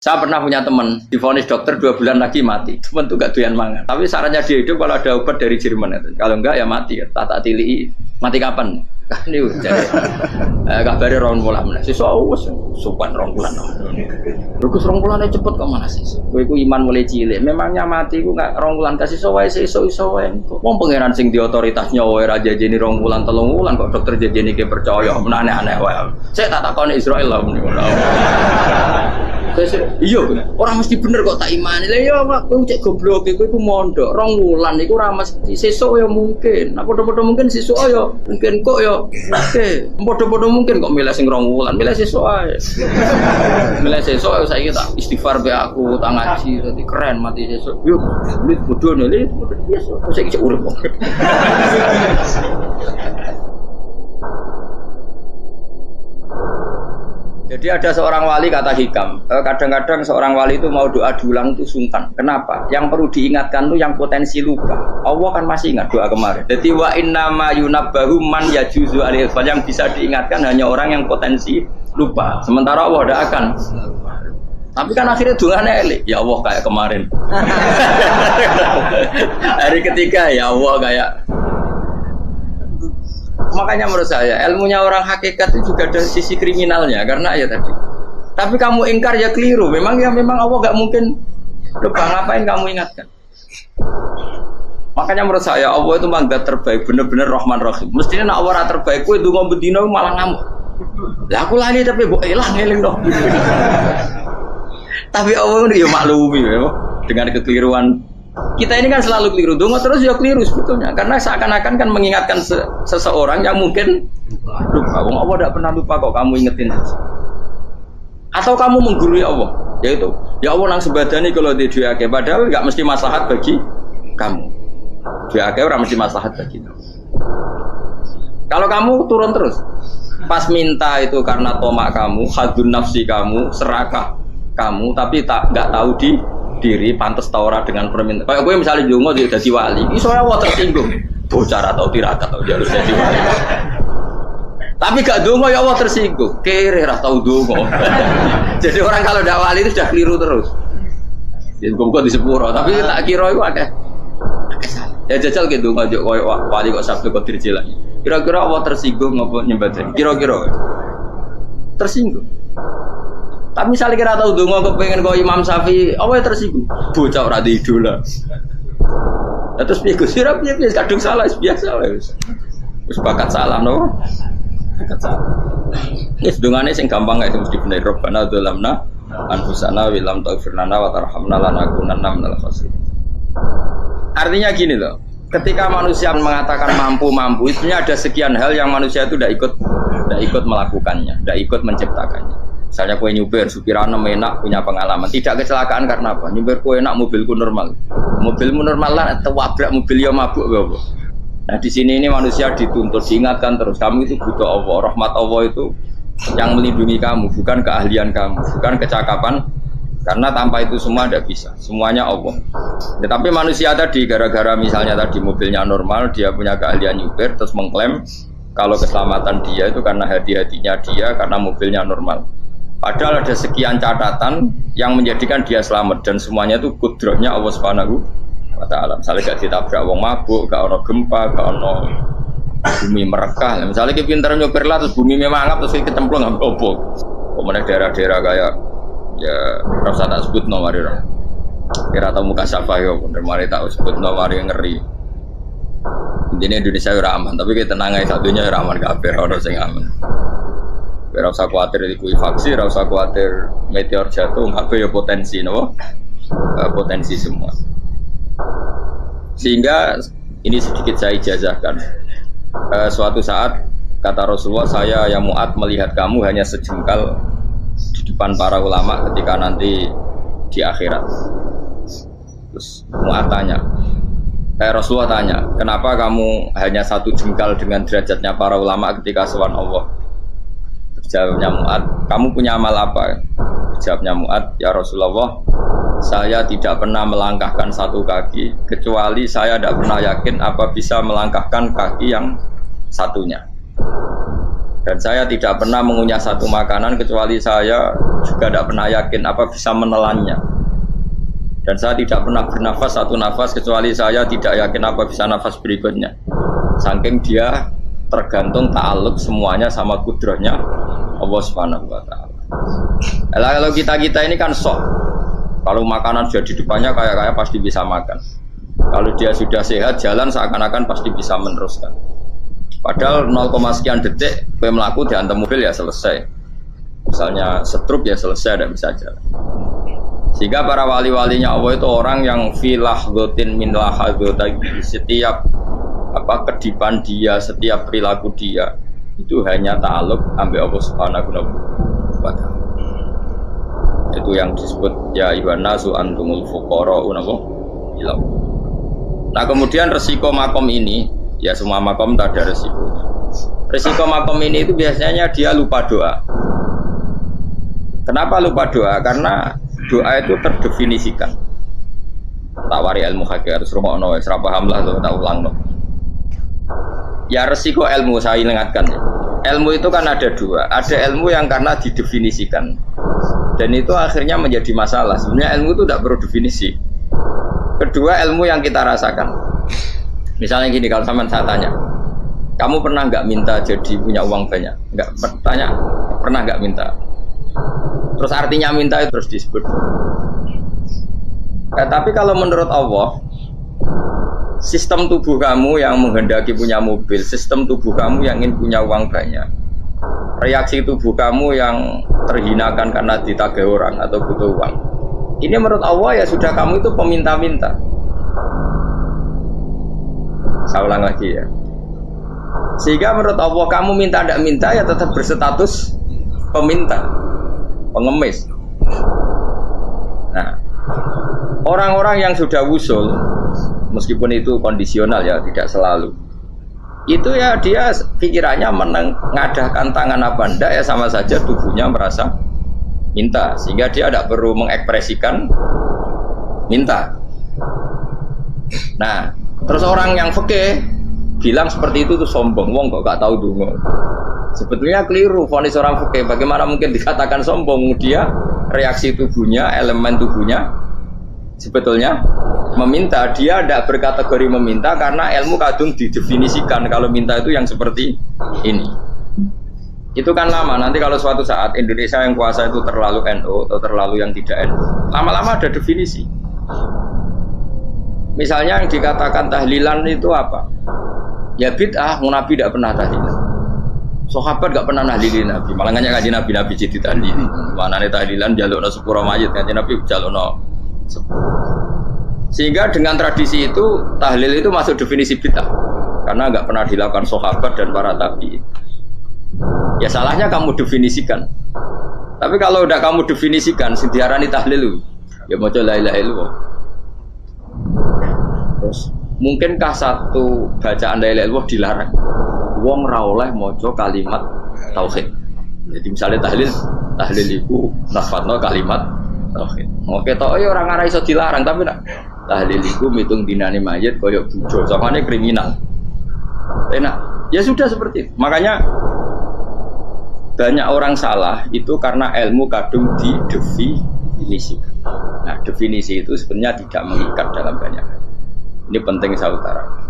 Saya pernah punya teman, divonis dokter 2 bulan lagi mati. Teman itu gak doyan mangan. Tapi sarannya dia hidup kalau ada obat dari Jerman itu. Kalau enggak ya mati. Tak tilii. Mati kapan? Kan itu jadi. Kabarnya 2 bulan. Siswa supan 2 bulan. Bagus 2 bulan cepet kok mana sih? Kowe iku iman mulai cilik. Memangnya mati iku gak 2 bulan kasih wae iso wae. Wong pangeran sing di otoritasnya wae ra jajeni 2 bulan 3 bulan kok dokter jajeni ke percaya. Aneh-aneh wae. Saya tak takoni Israel lah. Iya, orang mesti bener kok tak imani. Lah ya kowe cek goblok iku mondok 2 wulan iku ora mesti sesuk ya mungkin. Nah padha-padha mungkin sesuk ya mungkin kok ya oke. Padha-padha mungkin kok milih sing 2 wulan, milih sesuk ae. Milih sesuk saiki tak istighfar be aku, tak ngaji dadi keren mati sesuk. Yo, lit bodone lit biasa. Saiki cek urip kok. Jadi ada seorang wali kata Hikam, kadang-kadang seorang wali itu mau doa diulang itu sungkan. Kenapa? Yang perlu diingatkan itu yang potensi lupa. Allah kan masih ingat doa kemarin. Jadi wa innama yunabbahu man yajuzu alaihi yang bisa diingatkan hanya orang yang potensi lupa. Sementara Allah tidak akan. Tapi kan akhirnya doanya elik. Ya Allah kayak kemarin. Hari ketiga ya Allah kayak. Makanya menurut saya ilmunya orang hakikat itu juga ada sisi kriminalnya karena ya tadi. Tapi kamu ingkar ya keliru. Memang Allah gak mungkin lupa. Ngapain kamu ingatkan? Makanya menurut saya Allah itu mangga terbaik, bener-bener Rahman Rahim. Mestinya nak Allah terbaik, itu ngomong bedino malah ngamuk. Lah aku lali tapi mbok eling dong. Tapi Allah itu ya maklumi dengan kekeliruan. Kita ini kan selalu keliru, dongo terus ya keliru sebetulnya, karena seakan-akan kan mengingatkan seseorang yang mungkin lupa. Wong Allah tidak pernah lupa kok kamu ingetin. Atau kamu menggurui Allah, yaitu ya Allah nang sebadani kalau di duake, padahal nggak mesti maslahat bagi kamu. Duake orang mesti maslahat bagi kamu. Kalau kamu turun terus, pas minta itu karena tomak kamu, hadun nafsi kamu, serakah kamu, tapi nggak tahu diri pantas taura dengan permintaan. Kayak gue misalnya jongo jadi wali, ini soalnya Allah tersinggung. Bocor atau tirakat atau jalur jadi wali. Tapi gak dongo ya Allah tersinggung. Kere ra tau dongo. Jadi orang kalau tidak wali itu sudah keliru terus. Jadi gue di sepuro, tapi tak kira itu ada. Ya jajal gitu dongo jo wali kok sabtu kok dirjelas. Kira-kira Allah tersinggung ngapa nyembah? Kira-kira tersinggung. Tapi misalnya kira tahu dongo kepengen kau Imam Syafi'i, apa yang tersinggung? Bocah ora di idola. Terus piye Gus? Piye kadung salah biasa wis. Wis bakat salah no. Bakat salah. Wis dongane sing gampang kae mesti bener Rabbana dzalamna anfusana wa lam taghfir lana wa tarhamna lanakunanna minal khasirin. Artinya gini loh. Ketika manusia mengatakan mampu, itu ada sekian hal yang manusia itu tidak ikut melakukannya, tidak ikut menciptakannya. Misalnya kue nyupir, supirana enak, punya pengalaman. Tidak kecelakaan karena apa? Nyupir kue enak, mobilku normal. Mobilmu normal lah, wabrak mobil yang mabuk. Nah di sini ini manusia dituntut, diingatkan terus. Kamu itu butuh Allah, rahmat Allah itu yang melindungi kamu, bukan keahlian kamu, bukan kecakapan. Karena tanpa itu semua tidak bisa, semuanya Allah. Ya, tapi manusia tadi, gara-gara misalnya tadi mobilnya normal, dia punya keahlian nyupir, terus mengklaim kalau keselamatan dia itu karena hati-hatinya dia, karena mobilnya normal. Padahal ada sekian catatan yang menjadikan dia selamat dan semuanya itu kudrahnya Allah Subhanahu wa taala. Misalnya gak ditabrak wong mabuk, gak ono gempa, gak ono bumi merekah. Misalnya kita pintar nyopir lah terus bumi memangap terus kecemplung nggak apa. Kemudian daerah-daerah kayak ya rasa tak sebut nomor orang. Kira tahu muka siapa ya, bener mari tak sebut nomor yang ngeri. Intinya Indonesia ora aman, tapi kita tenang aja satunya ora aman kabeh, ora sing aman. Ora usah kuwatir dikuwi faksi, ora usah kuwatir meteor jatuh, kabeh ya potensi napa? Potensi semua. Sehingga ini sedikit saya ijazahkan. Suatu saat kata Rasulullah, saya yang Mu'ad melihat kamu hanya sejengkal di depan para ulama ketika nanti di akhirat. Terus Mu'ad tanya, Rasulullah tanya, kenapa kamu hanya satu jengkal dengan derajatnya para ulama ketika sowan Allah? Jawabnya Mu'ad, kamu punya amal apa? Jawabnya Mu'ad, ya Rasulullah, saya tidak pernah melangkahkan satu kaki kecuali saya tidak pernah yakin apa bisa melangkahkan kaki yang satunya. Dan saya tidak pernah mengunyah satu makanan kecuali saya juga tidak pernah yakin apa bisa menelannya. Dan saya tidak pernah bernafas satu nafas kecuali saya tidak yakin apa bisa nafas berikutnya. Saking dia tergantung ta'aluk semuanya sama kudrahnya Allah Subhanahu wa taala. Kalau kita ini kan sok. Kalau makanan sudah di depannya kayak pasti bisa makan. Kalau dia sudah sehat jalan seakan-akan pasti bisa meneruskan. Padahal 0, sekian detik gue melaku dihantam mobil ya selesai. Misalnya stroke ya selesai dan bisa jalan. Sehingga para wali-walinya Allah itu orang yang filah gotin min lahadotagi, setiap kedipan dia, setiap perilaku dia itu hanya ta'aluk ambil Allah Subhanahu wa ta'ala. Itu yang disebut ya ayyuhan nasu antumul fuqara'u ilallah. Nah kemudian resiko makom ini, ya semua makom tak ada resikonya. Resiko makom ini itu biasanya dia lupa doa. Kenapa lupa doa? Karena doa itu terdefinisikan. Tawari ilmu hakikat terus rumakno wis ra paham lah tak ulang no. Ya resiko ilmu saya ingatkan ya. Ilmu itu kan ada dua. Ada ilmu yang karena didefinisikan. Dan itu akhirnya menjadi masalah. Sebenarnya ilmu itu tidak perlu definisi. Kedua ilmu yang kita rasakan. Misalnya gini, kalau sama saya tanya, kamu pernah nggak minta jadi punya uang banyak? Nggak bertanya, pernah nggak minta? Terus artinya minta itu terus disebut. Tapi kalau menurut Allah, sistem tubuh kamu yang menghendaki punya mobil, sistem tubuh kamu yang ingin punya uang banyak, reaksi tubuh kamu yang terhinakan karena ditagih orang atau butuh uang, ini menurut Allah ya sudah kamu itu peminta-minta. Saya ulang lagi ya. Sehingga menurut Allah kamu minta tidak minta ya tetap berstatus peminta, pengemis. Nah, orang-orang yang sudah wusul, meskipun itu kondisional ya, tidak selalu. Itu ya dia pikirannya mengadahkan tangan apa enggak ya sama saja tubuhnya merasa minta, sehingga dia tidak perlu mengekspresikan minta. Nah, terus orang yang fikih bilang seperti itu tuh sombong, wong kok gak tahu dungo. Sebetulnya keliru vonis orang fikih. Bagaimana mungkin dikatakan sombong? Dia reaksi tubuhnya, elemen tubuhnya sebetulnya meminta. Dia tidak berkategori meminta karena ilmu kadung didefinisikan kalau minta itu yang seperti ini. Itu kan lama. Nanti kalau suatu saat Indonesia yang kuasa itu terlalu NU atau terlalu yang tidak NU, lama-lama ada definisi. Misalnya yang dikatakan tahlilan itu apa? Ya bid'ah, Nabi tidak pernah tahlilan. Sahabat gak pernah nahlilin Nabi, malah ngaji Nabi jadi tahlilin. Mana nih tahlilan jalukno sepuro mayit, ngaji Nabi jalukno. Sehingga dengan tradisi itu tahlil itu masuk definisi bid'ah karena nggak pernah dilakukan sahabat dan para tabi'in. Ya salahnya kamu definisikan. Tapi kalau udah kamu definisikan, diarani tahlil, ya maca la ilaha illallah. Terus mungkinkah satu bacaan la ilaha illallah dilarang? Wong ra oleh maca kalimat tauhid. Jadi misalnya tahlil iku nafadno kalimat tauhid. Oke tok ya orang arah iso dilarang, tapi nak tahlil iku mitung dinane mayit kaya bojo, samane kriminal. Enak. Ya sudah seperti itu. Makanya banyak orang salah itu karena ilmu kadung didefinisikan. Nah, definisi itu sebenarnya tidak mengikat dalam banyak hal. Ini penting saya utarakan.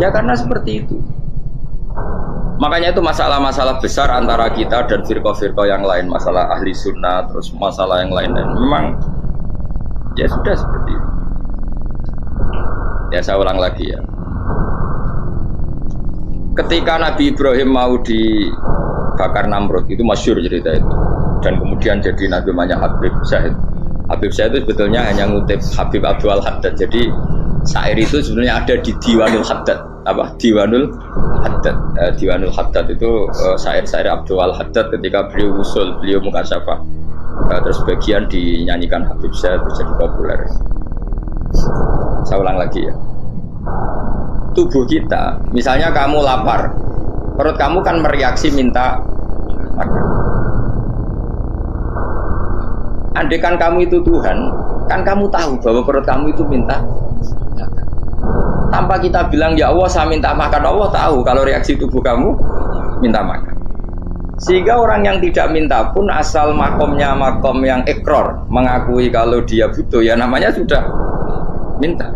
Ya karena seperti itu. Makanya itu masalah-masalah besar antara kita dan firqah-firqah yang lain, masalah ahli sunnah, terus masalah yang lain-lain. Memang ya sudah seperti itu. Ya saya ulang lagi ya. Ketika Nabi Ibrahim mau dibakar Namrud, itu masyhur cerita itu. Dan kemudian jadi Nabi namanya Habib Syahid. Habib Syahid itu sebetulnya hanya ngutip Habib Abdul Haddad. Jadi syair itu sebenarnya ada di Diwanul Haddad. Apa? Diwanul Haddad. Diwanul Haddad itu syair-syair Abdul Haddad ketika beliau usul, beliau mukasyafah. Terus bagian dinyanyikan Habib Syahid menjadi populer. Saya ulang lagi ya. Tubuh kita, misalnya kamu lapar, perut kamu kan mereaksi minta makan. Andaikan kamu itu Tuhan, kan kamu tahu bahwa perut kamu itu minta makan. Tanpa kita bilang ya Allah saya minta makan, Allah tahu kalau reaksi tubuh kamu minta makan. Sehingga orang yang tidak minta pun asal makomnya makom yang ikrar, mengakui kalau dia butuh, ya namanya sudah minta.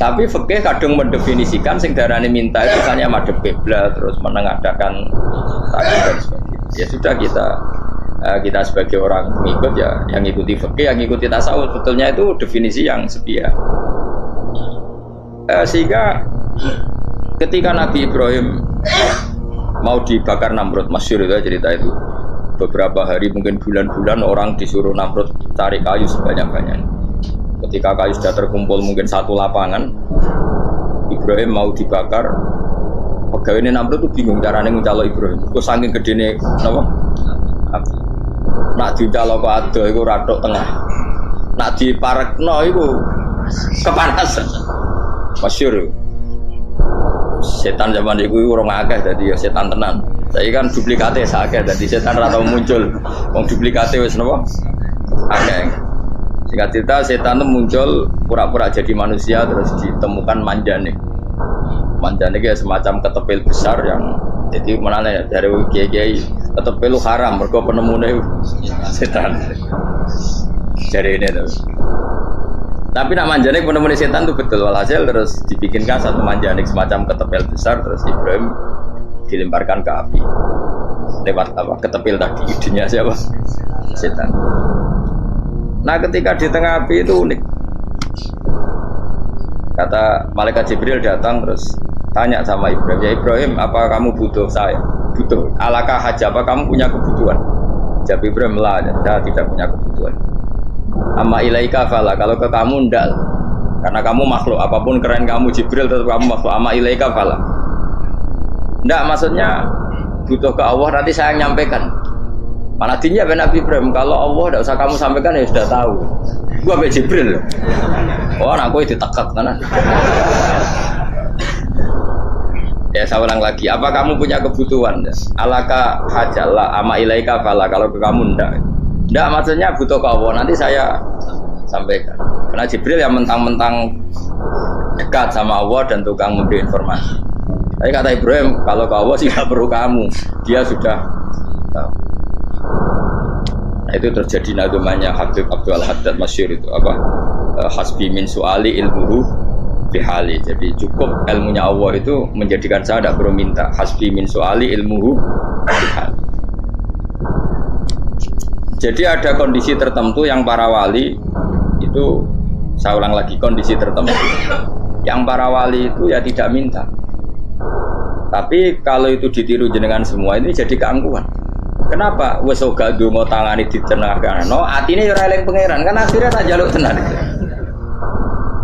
Tapi fikih kadang mendefinisikan sing darane minta itu hanya madhep kiblat terus menengadakan takbir dan sebagainya. Ya sudah kita sebagai orang pengikut ya yang ikuti fikih, yang ikuti tasawuf, betulnya itu definisi yang setia. Sehingga ketika Nabi Ibrahim mau dibakar Namrud, masyhur itu cerita itu. Beberapa hari mungkin bulan-bulan orang disuruh Namrud cari kayu sebanyak-banyaknya. Ketika kayu sudah terkumpul mungkin satu lapangan, Ibrahim mau dibakar. Pegawai ini Namrud tuh bingung caranya mencalok Ibrahim. Kok saking gedene napa? Nak dicalok kok ado iku ratok tengah. Nak diparekno iku kepanasan. Masyhur. Setan zaman itu orang akeh jadi ya setan tenan. Saya kan duplikatnya sakit jadi setan rata muncul. Wong duplikatnya wis napa? Akeh. Singkat cerita setan itu muncul pura-pura jadi manusia terus ditemukan manjane. Manjane itu semacam ketepil besar yang jadi mana ya dari kiai-kiai ketepil haram mergo penemune setan. Jadi ini tuh. Tapi nak manjanik penemuan setan itu betul, walhasil terus dibikinkan satu manjanik semacam ketepil besar terus Ibrahim dilemparkan ke api lewat apa ketepil tadi, idenya siapa? Setan. Nah ketika di tengah api itu unik, kata malaikat Jibril datang terus tanya sama Ibrahim, ya Ibrahim apa kamu butuh saya? Butuh, alakah haja, apa kamu punya kebutuhan? Jawab Ibrahim, lah saya tidak punya kebutuhan. Amma ilaika fala, kalau ke kamu ndak, karena kamu makhluk, apapun keren kamu Jibril tetap kamu makhluk. Amma ilaika fala, ndak maksudnya butuh ke Allah nanti saya nyampaikan. Mana dinya Nabi Ibrahim, kalau Allah ndak usah kamu sampaikan ya sudah tahu. Gua be Jibril. Oh anakku itu ditekek kan. Ya saya ulang lagi, apa kamu punya kebutuhan? Alaka hajalah amma ilaika fala, kalau ke kamu ndak. Nggak, maksudnya butuh ke Allah, nanti saya sampaikan. Karena Jibril yang mentang-mentang dekat sama Allah dan tukang memberi informasi. Tapi kata Ibrahim, kalau ke Allah sih nggak perlu kamu, dia sudah tahu. Nah itu terjadi namanya Habib Abdul Haddad masyhur itu apa? Hasbi min su'ali ilmuhu bihali. Jadi cukup ilmunya Allah itu menjadikan saya tidak perlu minta. Hasbi min su'ali ilmuhu bihali. Jadi ada kondisi tertentu yang para wali itu, saya ulang lagi, kondisi tertentu yang para wali itu ya tidak minta. Tapi kalau itu ditiru jenengan semua ini jadi keangkuhan. Kenapa? Wes ora ndonga tangane ditenagakno, atine ya ora eling pangeran, kan akhirnya tak jaluk tenan.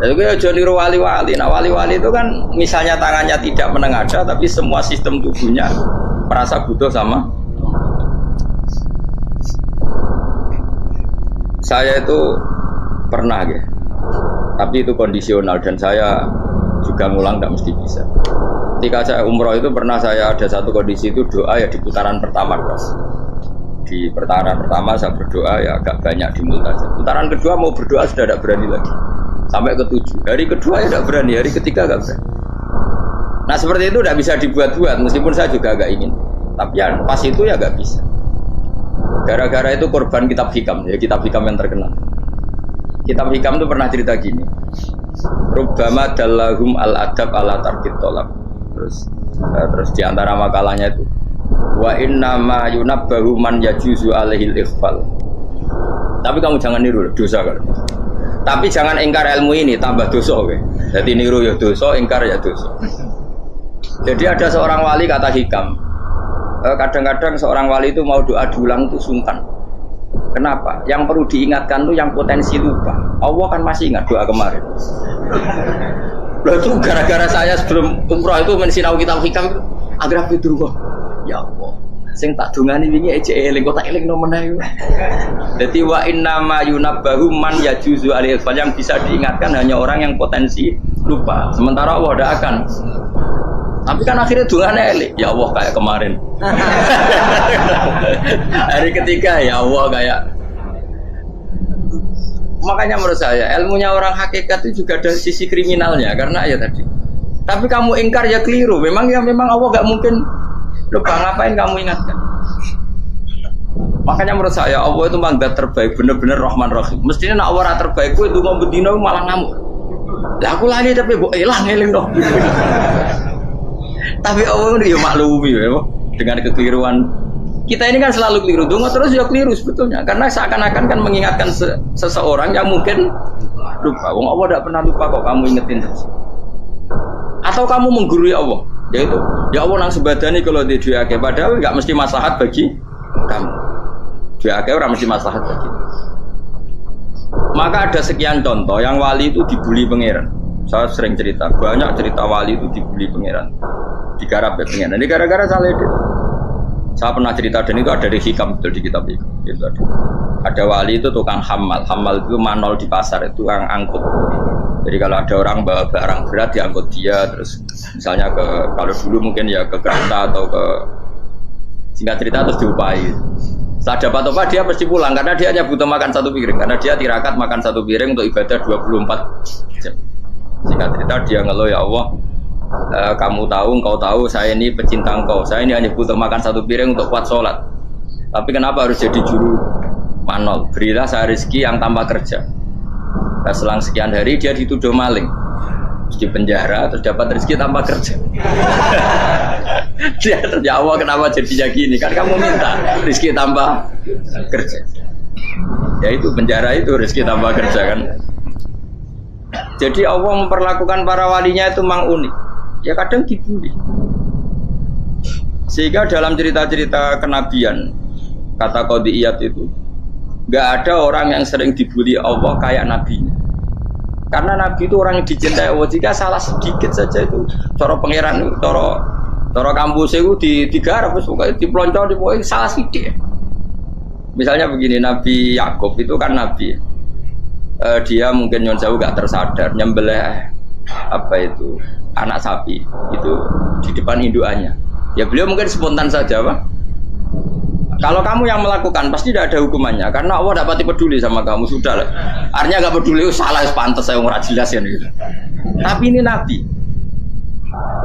Jadi gue aja niru wali-wali. Nah wali-wali itu kan misalnya tangannya tidak menengadah tapi semua sistem tubuhnya merasa butuh sama. Saya itu pernah ya, tapi itu kondisional dan saya juga ngulang tidak mesti bisa. Ketika saya umroh itu pernah saya ada satu kondisi itu doa ya di putaran pertama. Di putaran pertama saya berdoa ya agak banyak di multazam. Putaran kedua mau berdoa sudah tidak berani lagi. Sampai ke-7. Hari kedua ya tidak berani, hari ketiga tidak berani. Nah seperti itu tidak bisa dibuat-buat meskipun saya juga agak ingin. Tapi ya pas itu ya nggak bisa. Gara-gara itu korban kitab hikam, ya kitab hikam yang terkenal. Kitab hikam itu pernah cerita gini. Rubbama dallahum al-adab ala tarkit tolak. Terus di antara makalahnya itu wa inna ma yunabbahu man yajuzu alaihil ikhfal. Tapi kamu jangan niru dosa kan. Tapi jangan ingkar ilmu ini tambah dosa kowe. Jadi niru ya dosa, ingkar ya dosa. Jadi ada seorang wali kata hikam. Kadang-kadang seorang wali itu mau doa diulang itu sungkan. Kenapa? Yang perlu diingatkan tuh yang potensi lupa. Allah kan masih ingat doa kemarin. Loh itu gara-gara saya sebelum umroh itu mensinau kitab hikam itu agar dulu. Ya Allah, sing tak dongani wingi eling kok tak eling nomene yo. Dadi wa inna ma yunabbahu man yajuzu alaihi, yang bisa diingatkan hanya orang yang potensi lupa. Sementara Allah tidak akan. Tapi kan akhirnya dongane eling. Ya Allah kayak kemarin. Hari ketiga ya Allah kayak. Makanya menurut saya ilmunya orang hakikat itu juga ada sisi kriminalnya karena ya tadi Tapi kamu ingkar ya keliru. Memang Allah gak mungkin lupa. Ngapain kamu ingatkan? Makanya menurut saya Allah itu mandat terbaik, bener-bener Rahman Rahim. Mestinya nak orang terbaik itu mau bedino malah ngamuk. Lah aku lali tapi mbok eling dong. Tapi Allah itu ya maklumi ya, dengan kekeliruan. Kita ini kan selalu keliru, donga terus ya keliru sebetulnya. Karena seakan-akan kan mengingatkan seseorang yang mungkin lupa. Wong Allah tidak pernah lupa kok kamu ingetin terus. Atau kamu menggurui Allah, yaitu ya Allah nang sebadani kalau di duake padahal nggak mesti maslahat bagi kamu. Duake orang mesti maslahat bagi. Maka ada sekian contoh yang wali itu dibully pangeran. Saya sering cerita, banyak cerita wali itu dibully pangeran, digarap ya pangeran. Ini gara-gara salah itu. Saya pernah cerita dan itu ada di hikam betul di kitab itu. Itu ada wali itu tukang hamal itu manol di pasar itu tukang angkut. Jadi kalau ada orang bawa barang berat diangkut dia, terus misalnya kalau dulu mungkin ya ke kereta atau ke singkat cerita terus diupahi. Setelah dapat apa dia pasti pulang karena dia hanya butuh makan satu piring karena dia tirakat makan satu piring untuk ibadah 24 jam. Singkat cerita dia ngeluh ya Allah. Kamu tahu, engkau tahu saya ini pecinta engkau. Saya ini hanya butuh makan satu piring untuk kuat sholat. Tapi kenapa harus jadi juru manol? Berilah saya rezeki yang tanpa kerja. Nah, selang sekian hari dia dituduh maling, terus di penjara, terus dapat rezeki tanpa kerja. Dia terjawab kenapa jadinya gini? Kan kamu minta rezeki tanpa kerja. Ya itu penjara itu rezeki tanpa kerja kan. Jadi Allah memperlakukan para walinya itu memang unik. Ya kadang dibully. Sehingga dalam cerita-cerita kenabian kata Qadiyat itu nggak ada orang yang sering dibully Allah kayak nabinya. Karena nabi itu orang yang dicintai Allah. Jika salah sedikit saja itu cara pangeran itu, cara kampus itu digarap pokoknya dipelonco pokoknya salah sedikit. Misalnya begini, Nabi Yakub itu kan nabi. Dia mungkin nyon jauh gak tersadar nyembelih apa itu anak sapi itu di depan indukannya. Ya beliau mungkin spontan saja, Pak. Kalau kamu yang melakukan pasti tidak ada hukumannya karena Allah tidak pati peduli sama kamu, sudah lah. Artinya gak peduli, salah pantas saya ora jelas ya gitu. Tapi ini nabi.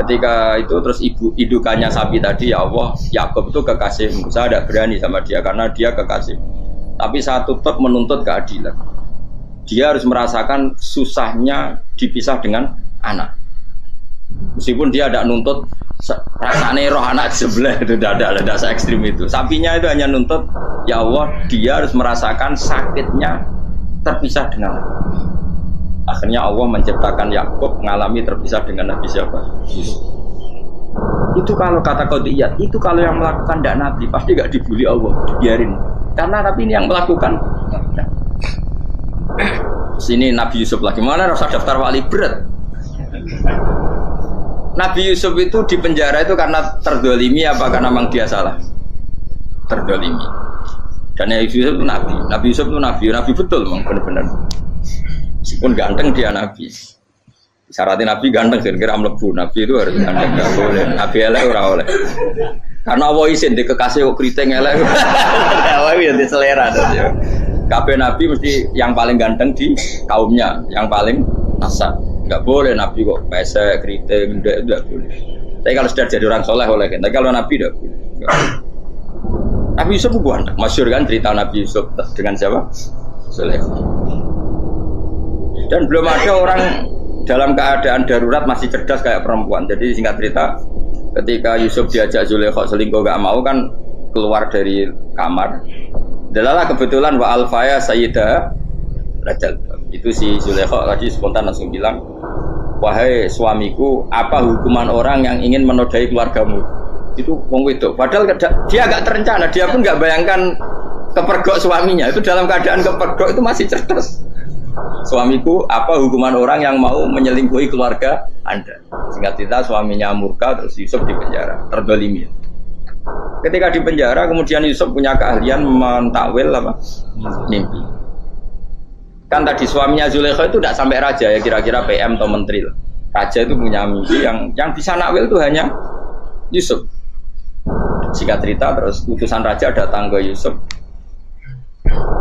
Ketika itu terus indukannya sapi tadi, ya Allah, Yakub itu kekasihmu. Saya tidak berani sama dia karena dia kekasih. Tapi saya tetap menuntut keadilan. Dia harus merasakan susahnya dipisah dengan anak. Meskipun dia tidak nuntut rasanya roh anak sebelah itu tidak ada se-ekstrim itu. Sapinya itu hanya nuntut ya Allah dia harus merasakan sakitnya terpisah dengan anak. Akhirnya Allah menciptakan Yakub mengalami terpisah dengan Nabi siapa? Itu kalau kata Qadiyat, itu kalau yang melakukan tidak Nabi pasti gak dibully Allah, dibiarin. Karena Nabi ini yang melakukan. Sini Nabi Yusuf lagi, mana rasa daftar wali berat. Nabi Yusuf itu di penjara itu karena terdolimi apa karena memang dia salah? Terdolimi. Dan Nabi Yusuf itu Nabi. Nabi Yusuf itu Nabi betul memang benar-benar. Meskipun ganteng dia Nabi. Syaratnya Nabi ganteng, kira-kira mlebu. Nabi itu harus ganteng, nggak boleh. Nabi elek ora oleh. Karena Allah izin di kekasih kok kriting elek. Allah itu di selera. Kabeh Nabi mesti yang paling ganteng di kaumnya, yang paling nasab. Nggak boleh Nabi kok pesek, kriting, tidak boleh. Tapi kalau sudah jadi orang soleh oleh kan. Tapi kalau Nabi tidak boleh. Nabi Yusuf bukan, masyhur kan cerita Nabi Yusuf dengan siapa? Sulaiman. Dan belum ada orang dalam keadaan darurat masih cerdas kayak perempuan. Jadi singkat cerita, ketika Yusuf diajak Zulaikha selingkuh gak mau kan keluar dari kamar. Dalalah kebetulan wa alfaya sayyidah rajal. Itu si Zulaikha tadi spontan langsung bilang, wahai suamiku, apa hukuman orang yang ingin menodai keluargamu? Itu wong wedok. Padahal dia agak terencana, dia pun nggak bayangkan kepergok suaminya. Itu dalam keadaan kepergok itu masih cerdas. Suamiku, apa hukuman orang yang mau menyelingkuhi keluarga Anda? Singkat cerita suaminya murka, terus Yusuf di penjara, terdolimi. Ketika di penjara, kemudian Yusuf punya keahlian mentakwil apa? Mimpi. Kan tadi suaminya Zulaikha itu tidak sampai raja ya, kira-kira PM atau menteri. Raja itu punya mimpi yang bisa nakwil itu hanya Yusuf. Singkat cerita, terus utusan raja datang ke Yusuf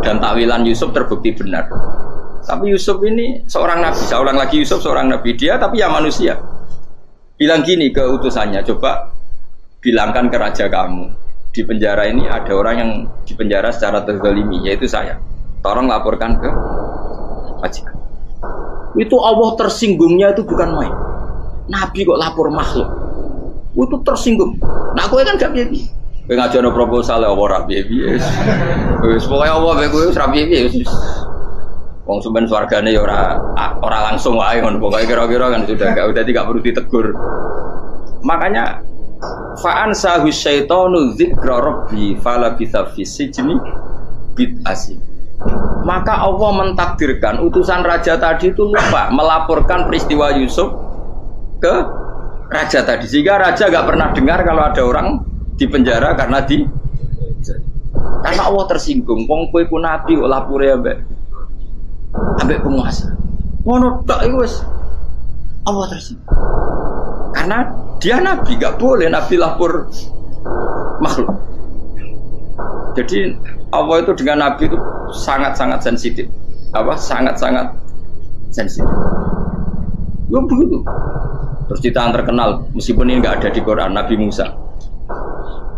dan takwilan Yusuf terbukti benar. Tapi Yusuf ini seorang nabi, saya ulang lagi Yusuf seorang nabi dia, tapi ya manusia. bilang gini ke utusannya, coba bilangkan ke raja kamu, di penjara ini ada orang yang di penjara secara terzalimi, yaitu saya. Tolong laporkan ke majikan. Itu Allah tersinggungnya itu bukan main. Nabi kok lapor makhluk. Itu tersinggung. Nah, kowe kan gak piye. Kowe ngajono proposal ya ora piye-piye. Wis pokoke Allah kowe wis ra piye-piye wis. Wong sampean swargane ya ora langsung wae ngono pokoke kira-kira kan sudah enggak perlu ditegur. Makanya fa'an sahu syaitanu dzikra rabbi fala bitha fi sijni bid'asi. Maka Allah mentakdirkan utusan raja tadi itu lupa melaporkan peristiwa Yusuf ke raja tadi, sehingga raja enggak pernah dengar kalau ada orang di penjara karena Allah tersinggung. Wong kowe ku nabi kok lapore ambek penguasa. Ngono tok iku wis Allah tersinggung. Karena dia nabi, enggak boleh nabi lapor makhluk. Jadi Allah itu dengan nabi itu sangat-sangat sensitif. Sangat-sangat sensitif. Ya begitu. Terus cerita yang terkenal, meskipun ini enggak ada di Quran, Nabi Musa.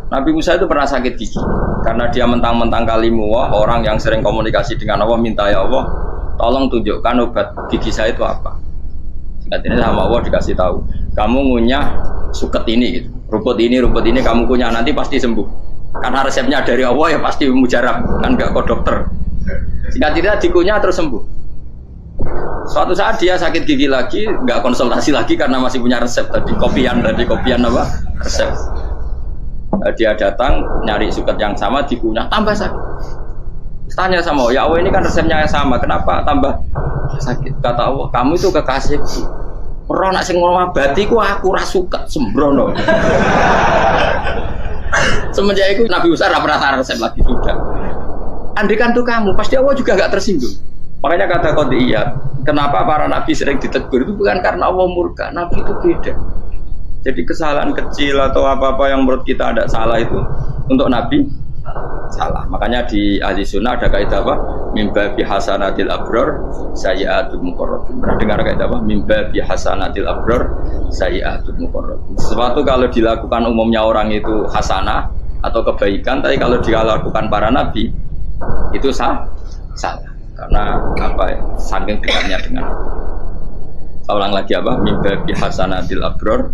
Nabi Musa itu pernah sakit gigi karena dia mentang-mentang kalimullah, orang yang sering komunikasi dengan Allah, minta ya Allah tolong tunjukkan obat gigi saya itu apa. Singkat ini sama Allah dikasih tahu, kamu ngunyah suket ini gitu, rumput ini kamu kunyah nanti pasti sembuh. Karena resepnya dari Allah ya pasti mujarab, kan nggak kok dokter. Singkat cerita dikunyah terus sembuh. Suatu saat dia sakit gigi lagi, nggak konsultasi lagi karena masih punya resep tadi kopian apa resep. Dia datang nyari suket yang sama dikunyah tambah sakit. Tanya sama Allah, ya Allah ini kan resepnya yang sama, kenapa tambah sakit? Kata Allah, kamu itu kekasihku. Ora nak sing ngobati ku aku ora suka sembrono. Semenjak itu Nabi Musa ora pernah resep lagi sudah. Andikan tuh kamu, pasti Allah juga enggak tersinggung. Makanya kata Qadiyah, kenapa para nabi sering ditegur itu bukan karena Allah murka, nabi itu beda. Jadi kesalahan kecil atau apa-apa yang menurut kita ada salah itu untuk nabi salah. Makanya di ahli sunnah ada kaidah apa? Mimba bihasanatil abror sayyi'atul muqarrabin. Pernah dengar kaidah apa? Mimba bihasanatil abror sayyi'atul muqarrabin. Sesuatu kalau dilakukan umumnya orang itu hasanah atau kebaikan, tapi kalau dilakukan para nabi itu salah. Karena apa ya? Saking dekatnya dengan saya ulang lagi apa? Mimba bihasanatil abror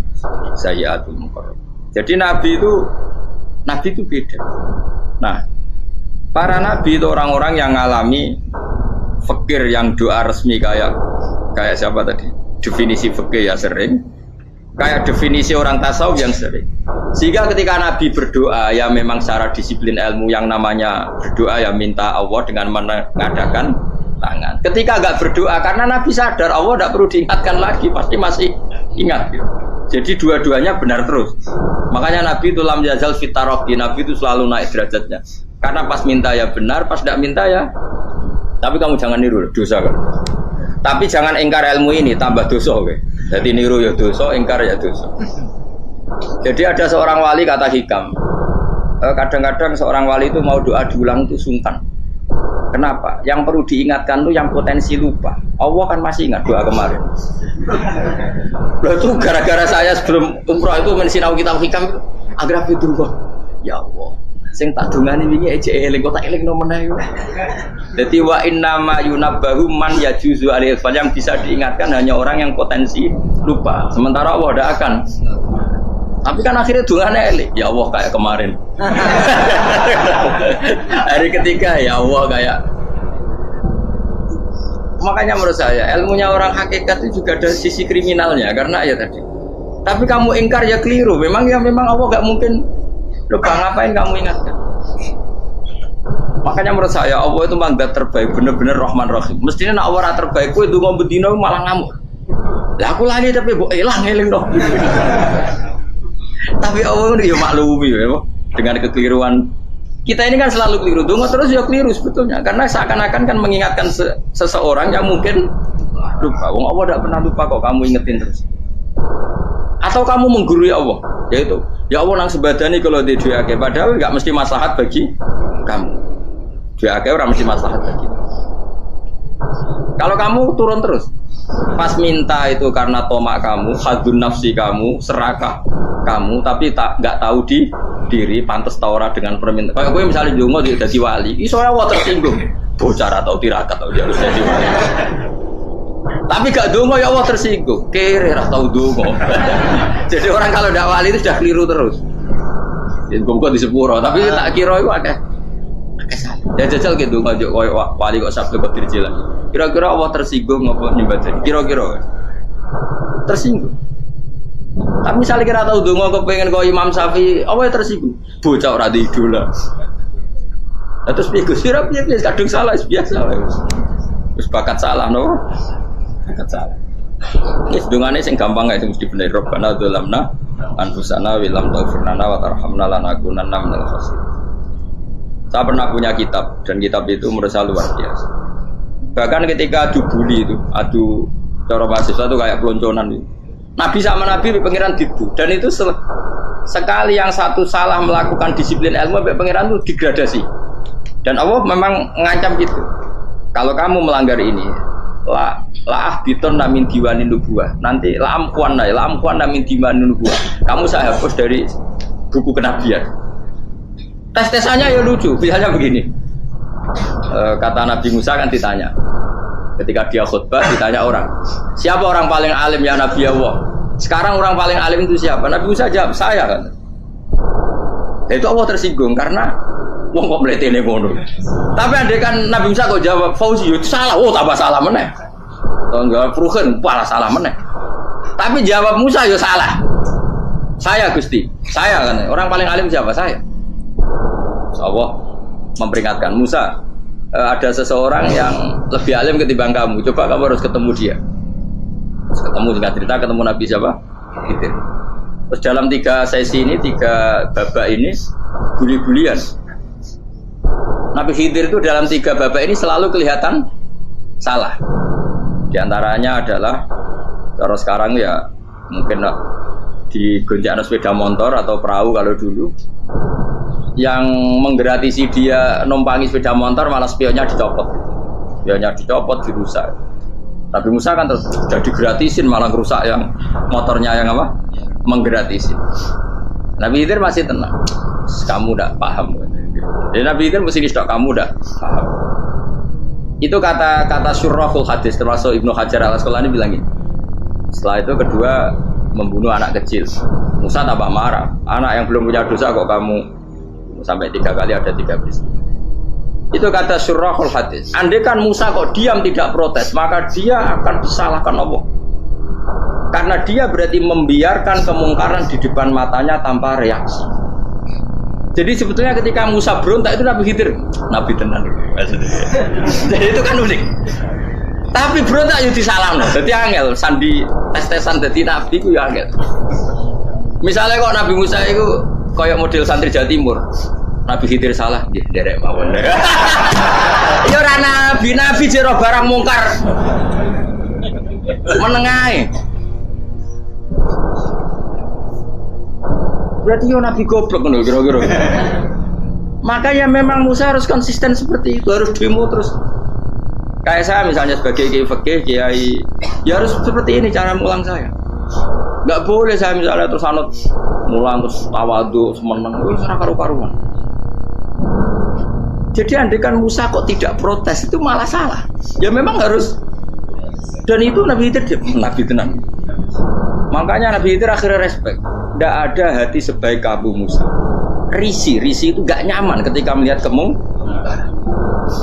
sayyi'atul muqarrabin. Jadi nabi itu beda. Nah, para nabi itu orang-orang yang ngalami fikir yang doa resmi kayak siapa tadi? Definisi fikir ya sering. Kayak definisi orang tasawuf yang sering. Sehingga ketika nabi berdoa ya memang secara disiplin ilmu yang namanya berdoa ya minta Allah dengan mengadakan tangan. Ketika enggak berdoa karena nabi sadar Allah tidak perlu diingatkan lagi, pasti masih ingat gitu. Jadi dua-duanya benar terus. Makanya Nabi itu lam yazal fitaroki, Nabi itu selalu naik derajatnya. Karena pas minta ya benar, pas tidak minta ya. Tapi kamu jangan niru dosa kan. Tapi jangan ingkar ilmu ini, tambah dosa oke. Jadi niru ya dosa, ingkar ya dosa. Jadi ada seorang wali kata hikam. Kadang-kadang seorang wali itu mau doa diulang itu sungkan. Kenapa? Yang perlu diingatkan tuh yang potensi lupa. Allah kan masih ingat doa kemarin. Loh itu gara-gara saya sebelum umroh itu mensinau kitab hikam agar itu kok. Ya Allah, sing tak dungani wingi eje eling kok tak eling no meneh. Dadi wa inna ma yunabbahu man yajuzu alaihi yang bisa diingatkan hanya orang yang potensi lupa. Sementara Allah tidak akan. Tapi kan akhirnya dungane eling. Ya Allah kayak kemarin. Hari ketiga ya Allah kayak. Makanya menurut saya ilmunya orang hakikat itu juga ada sisi kriminalnya karena ya tadi. Tapi kamu ingkar ya keliru. Memang Allah nggak mungkin lupa, ngapain kamu ingatkan. Makanya menurut saya Allah itu mandat terbaik, bener-bener Rahman Rahim. Mestinya nak Allah terbaik, itu ngomong bedino malah ngamuk. Lah aku lali tapi mbok eling dong. Tapi Allah itu ya maklumi ya, dengan kekeliruan. Kita ini kan selalu keliru, dongo terus ya keliru sebetulnya. Karena seakan-akan kan mengingatkan seseorang yang mungkin lupa. Wong Allah tidak pernah lupa kok, kamu ingetin terus. Atau kamu menggurui Allah, yaitu ya Allah nang sebadani kalau di doake, padahal nggak mesti maslahat bagi kamu. Doake orang mesti maslahat bagi kamu. Kalau kamu turun terus, pas minta itu karena tomak kamu, hadun nafsi kamu, serakah kamu, tapi nggak tahu diri, pantas taura dengan permintaan. Kayak gue misalnya jongo dia jadi wali, soalnya Allah tersinggung, bocah atau tirakat atau dia harus jadi wali. Tapi gak dongo ya Allah tersinggung, kere atau dongo. Jadi orang kalau tidak wali itu sudah keliru terus. Jadi gue di sepuro, tapi tak kira itu ada. Ya jajal gitu nggak wali kok sabtu kok dirjilan. Kira-kira Allah tersinggung ngapa nyembah jadi? Kira-kira tersinggung. Tapi misalnya kira tahu dongo kepengen kau Imam Syafi'i, Allah tersinggung. Bocah ora di idola. Terus piye Gus? Piye kadung salah biasa. Terus bakat salah no. Bakat salah. Ini sedungane sing gampang gak sing mesti bener. Rabbana dzalamna anfusana wa lam taghfir lana wa tarhamna lanakunanna minal khasirin. Saya pernah punya kitab dan kitab itu menurut saya luar biasa. Bahkan ketika adu bully itu, adu cara mahasiswa itu kayak pelonconan itu. Nabi sama Nabi pengiran dibu dan itu sekali yang satu salah melakukan disiplin ilmu, pengiran itu degradasi. Dan Allah memang mengancam gitu. Kalau kamu melanggar ini, la biton namin diwanin nubuah. Nanti la amkuan namin diwanin nubuah. Kamu saya hapus dari buku kenabian. Tes-tesannya ya lucu, misalnya begini. Kata Nabi Musa kan ditanya. Ketika dia khutbah ditanya orang, siapa orang paling alim ya Nabi Allah? Sekarang orang paling alim itu siapa? Nabi Musa jawab, saya kan. Itu Allah tersinggung karena wong kok mletene ngono. Tapi andai kan Nabi Musa kok jawab Fauzi itu salah, oh tambah salah meneh. Atau enggak Pruhen, malah salah meneh. Tapi jawab Musa ya salah. Saya Gusti, saya kan. Orang paling alim siapa? Saya. Allah memperingatkan Musa, ada seseorang yang lebih alim ketimbang kamu. Coba kamu harus ketemu dia. Terus ketemu dengan cerita ketemu Nabi siapa? Khidir. Terus dalam 3 sesi ini, 3 babak ini buli-bulian. Nabi Khidir itu dalam 3 babak ini selalu kelihatan salah. Di antaranya adalah cara sekarang ya mungkin di gonjaan sepeda motor atau perahu kalau dulu yang menggratisi dia numpangi sepeda motor malah spionnya dicopot, dirusak. Tapi Musa kan terus sudah digratisin malah rusak yang motornya yang apa? Menggratisin. Nabi Khidir masih tenang. Kamu tidak paham. Jadi Nabi Khidir mesti distok kamu tidak paham. Itu kata syurrahul hadis termasuk Ibnu Hajar al-Asqalani bilang gini. Setelah itu kedua membunuh anak kecil. Musa tambah marah. Anak yang belum punya dosa kok kamu sampai 3 kali ada 3 peristiwa. Itu kata syurrahul hadis. Andai kan Musa kok diam tidak protes, maka dia akan disalahkan Allah. Karena dia berarti membiarkan kemungkaran di depan matanya tanpa reaksi. Jadi sebetulnya ketika Musa berontak itu Nabi Khidir, Nabi tenan. Jadi itu kan unik. Tapi berontak itu disalahno. Jadi angel sandi tes-tesan dadi nabi ku ya angel. Misalnya kok Nabi Musa itu kayak model santri Jawa Timur, Nabi Khidir salah, nggih derek mawon. Ya ora nabi jero barang mungkar. Menengae. Berarti yo nabi goblok ngono kira-kira. Makanya memang Musa harus konsisten seperti itu, harus demo terus. Kayak saya misalnya sebagai kiai fikih, kiai ya harus seperti ini cara mulang saya. Enggak boleh saya misalnya terus anut mulang terus tawadhu semeneng wis ora karu-karuan. Jadi andekan Musa kok tidak protes itu malah salah. Ya memang harus. Dan itu Nabi Khidir Nabi tenang. Makanya Nabi Khidir akhirnya respect. Tidak ada hati sebaik Abu Musa. Risi itu gak nyaman ketika melihat kemungkaran.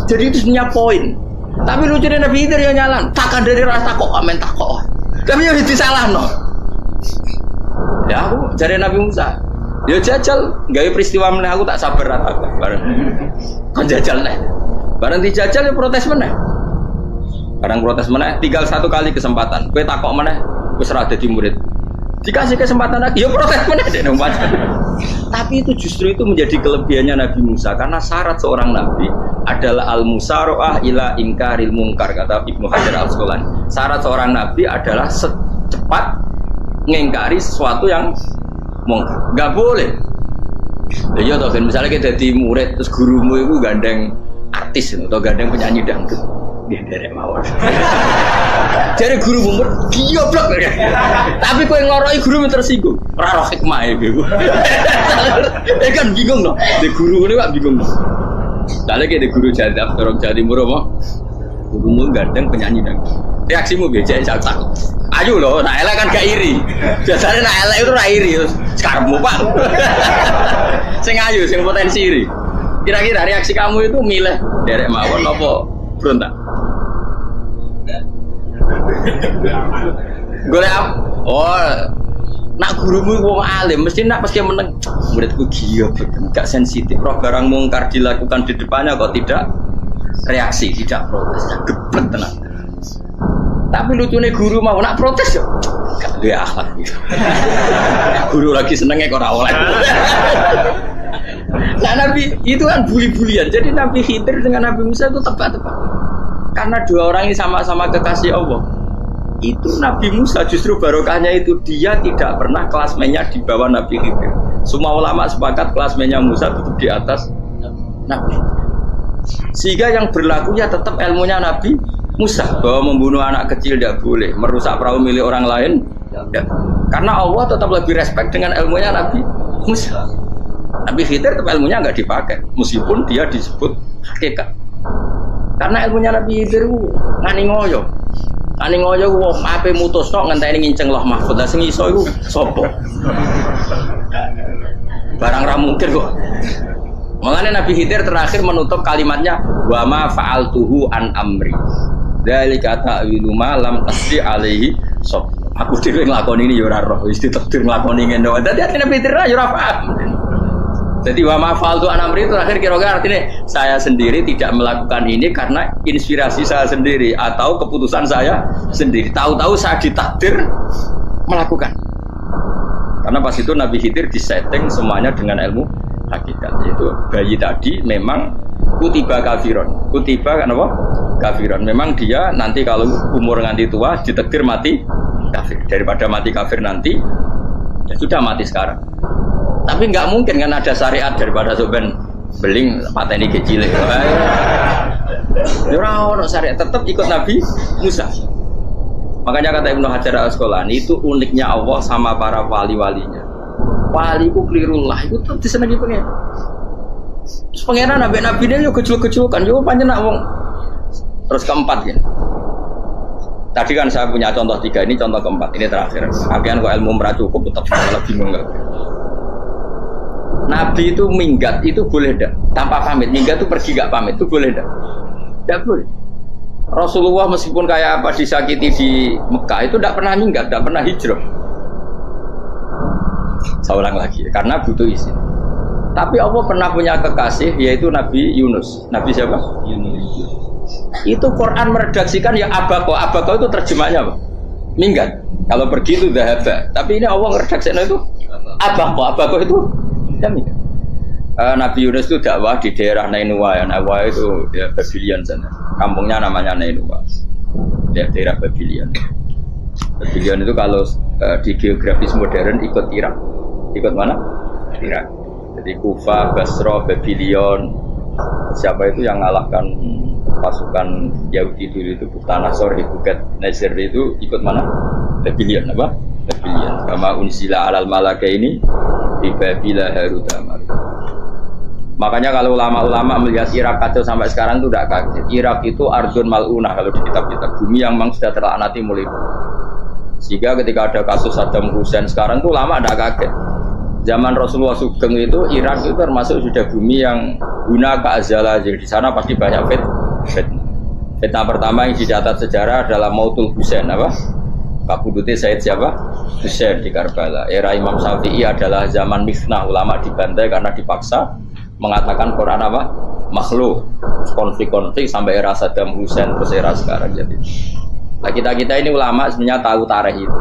Jadi itu sebenarnya poin. Tapi lucunya Nabi Khidir ya nyalan. Takkan dari rasa kok komen takok. Tapi ya disalahno. Ya aku jadi Nabi Musa. Ya jajal, gawe peristiwa meneh aku tak sabar apa bareng. Kan jajal nih. Bareng dijajal ya protes meneh. Bareng protes meneh, tinggal 1 kali kesempatan. Kowe takok meneh wis ora dadi murid. Dikasih kesempatan lagi, ya protes meneh dek nang pacar. Tapi itu justru itu menjadi kelebihannya Nabi Musa karena syarat seorang nabi adalah al-musara'ah ila ingkaril munkar kata Ibnu Hajar al-Asqalani. Syarat seorang nabi adalah secepat ngingkari sesuatu yang mungkar. Enggak boleh. Ya toh misalnya kita jadi murid terus gurumu itu gandeng artis atau gandeng penyanyi dangdut. Dia derek mawon. Jadi guru umur goblok. Tapi kowe ngloroi guru tersinggung. Ora roh hikmah iku. Kan bingung loh. Di guru ini Pak bingung. Dale ke di guru jadab orang Jawa Timur apa? Gurumu gandeng penyanyi dang. Reaksimu beda sak takut. Ayo loh, nak elek kan gak iri. Biasanya nak elek itu ra iri. Sekarangmu Pak. Sing ayu, sing potensi iri. Kira-kira reaksi kamu itu milih derek mawon apa berontak? Golek nak gurumu wong alim mesti nak pasti meneng. Muridku gila betul, gak sensitif. Roh barang mungkar dilakukan di depannya kok tidak reaksi, tidak protes, gebet tenang. Tapi lucunya guru mau nak protes ya, gak ada akhlak. Guru lagi senengnya kok ora oleh. Nah Nabi itu kan bully-bulian. Jadi Nabi Khidir dengan Nabi Musa itu tepat-tepat. Karena dua orang ini sama-sama kekasih Allah. Itu Nabi Musa justru barokahnya itu dia tidak pernah kelasmennya di bawah Nabi Khidir. Semua ulama sepakat kelasmennya Musa tetap di atas Nabi. Sehingga yang berlaku ya tetap ilmunya Nabi Musa bahwa membunuh anak kecil tidak boleh, merusak perahu milik orang lain. Ya. Karena Allah tetap lebih respect dengan ilmunya Nabi Musa. Nabi Khidir tetap ilmunya nggak dipakai, meskipun dia disebut hakikat. Karena ilmunya Nabi Khidir ngani ngoyo. Ngani ngoyo wong ape mutusno ngenteni nginceng loh mahfud. Lah sing iso iku sapa? Barang ra mungkin kok. Makanya Nabi Khidir terakhir menutup kalimatnya wa ma fa'altuhu an amri. Dzalika ta'wilu ma lam tasdi alaihi sab. Aku dhewe nglakoni ini ya ora roh, wis ditakdir nglakoni ngene wae. Dadi Nabi Khidir ya ora paham. Jadi wa ma fa'altu an amri itu terakhir kira-kira artinya saya sendiri tidak melakukan ini karena inspirasi saya sendiri atau keputusan saya sendiri. Tahu-tahu saya ditakdir melakukan. Karena pas itu Nabi Khidir disetting semuanya dengan ilmu hakikat. Yaitu bayi tadi memang kutiba kafiron. Kutiba kan apa? Kafiron. Memang dia nanti kalau umur nganti tua ditakdir mati kafir. Daripada mati kafir nanti ya sudah mati sekarang. Tapi nggak mungkin kan ada syariat daripada soben beling pateni kecil. Orang syariat tetap ikut Nabi Musa. Makanya kata Ibnu Hajar Al-Asqalani itu uniknya Allah sama para wali-walinya. Waliku klirullah itu tetap disenangi pengen. Terus pengenan nabi-nabi ini yo kecil-kecilkan yo panjenengan wong. Terus keempat ya. Tadi kan saya punya contoh 3, ini contoh keempat, ini terakhir. Akhirnya kok ilmu merah cukup tetap malah bingung enggak. Nabi itu minggat itu boleh enggak? Tanpa pamit, minggat itu pergi enggak pamit itu boleh enggak? Enggak boleh. Rasulullah meskipun kayak apa disakiti di Mekah itu enggak pernah minggat, enggak pernah hijrah. Saya ulang lagi, karena butuh izin. Tapi Allah pernah punya kekasih yaitu Nabi Yunus. Nabi siapa? Yunus. Itu Quran meredaksikan ya abako. Abako itu terjemahnya apa? Minggat. Kalau pergi itu dhahaba. Tapi ini Allah meredaksikan itu abako. Abako itu ya minggat. Nabi Yunus itu dakwah di daerah Nainua. Nainua itu ya Babylon sana. Kampungnya namanya Nainua. Ya, daerah Babylon. Babylon itu kalau di geografis modern ikut Irak. Ikut mana? Irak. Jadi Kufa, Basra, Babylon. Siapa itu yang mengalahkan pasukan Yahudi dulu itu Bukhtanasor, Bukat Nasir itu ikut mana? Babylon apa? Babylon. Kama unsila alal malaka ini di Babila Harutama. Makanya kalau ulama-ulama melihat Irak kacau sampai sekarang itu tidak kaget. Irak itu ardun mal'unah kalau di kitab-kitab, bumi yang memang sudah terlaknati mulai. Sehingga ketika ada kasus Saddam Hussein sekarang itu ulama tidak kaget. Zaman Rasulullah Sugeng itu Irak itu termasuk sudah bumi yang guna keazala. Jadi di sana pasti banyak fitnah. Fitnah pertama yang dicatat sejarah adalah Mautul Husain apa? Kabudute Said siapa? Husain di Karbala. Era Imam Syafi'i adalah zaman mifnah, ulama dibantai karena dipaksa mengatakan Quran apa? Makhluk. Konflik-konflik sampai era Saddam Hussein terus era sekarang jadi. Nah, kita ini ulama sebenarnya tahu tarikh itu.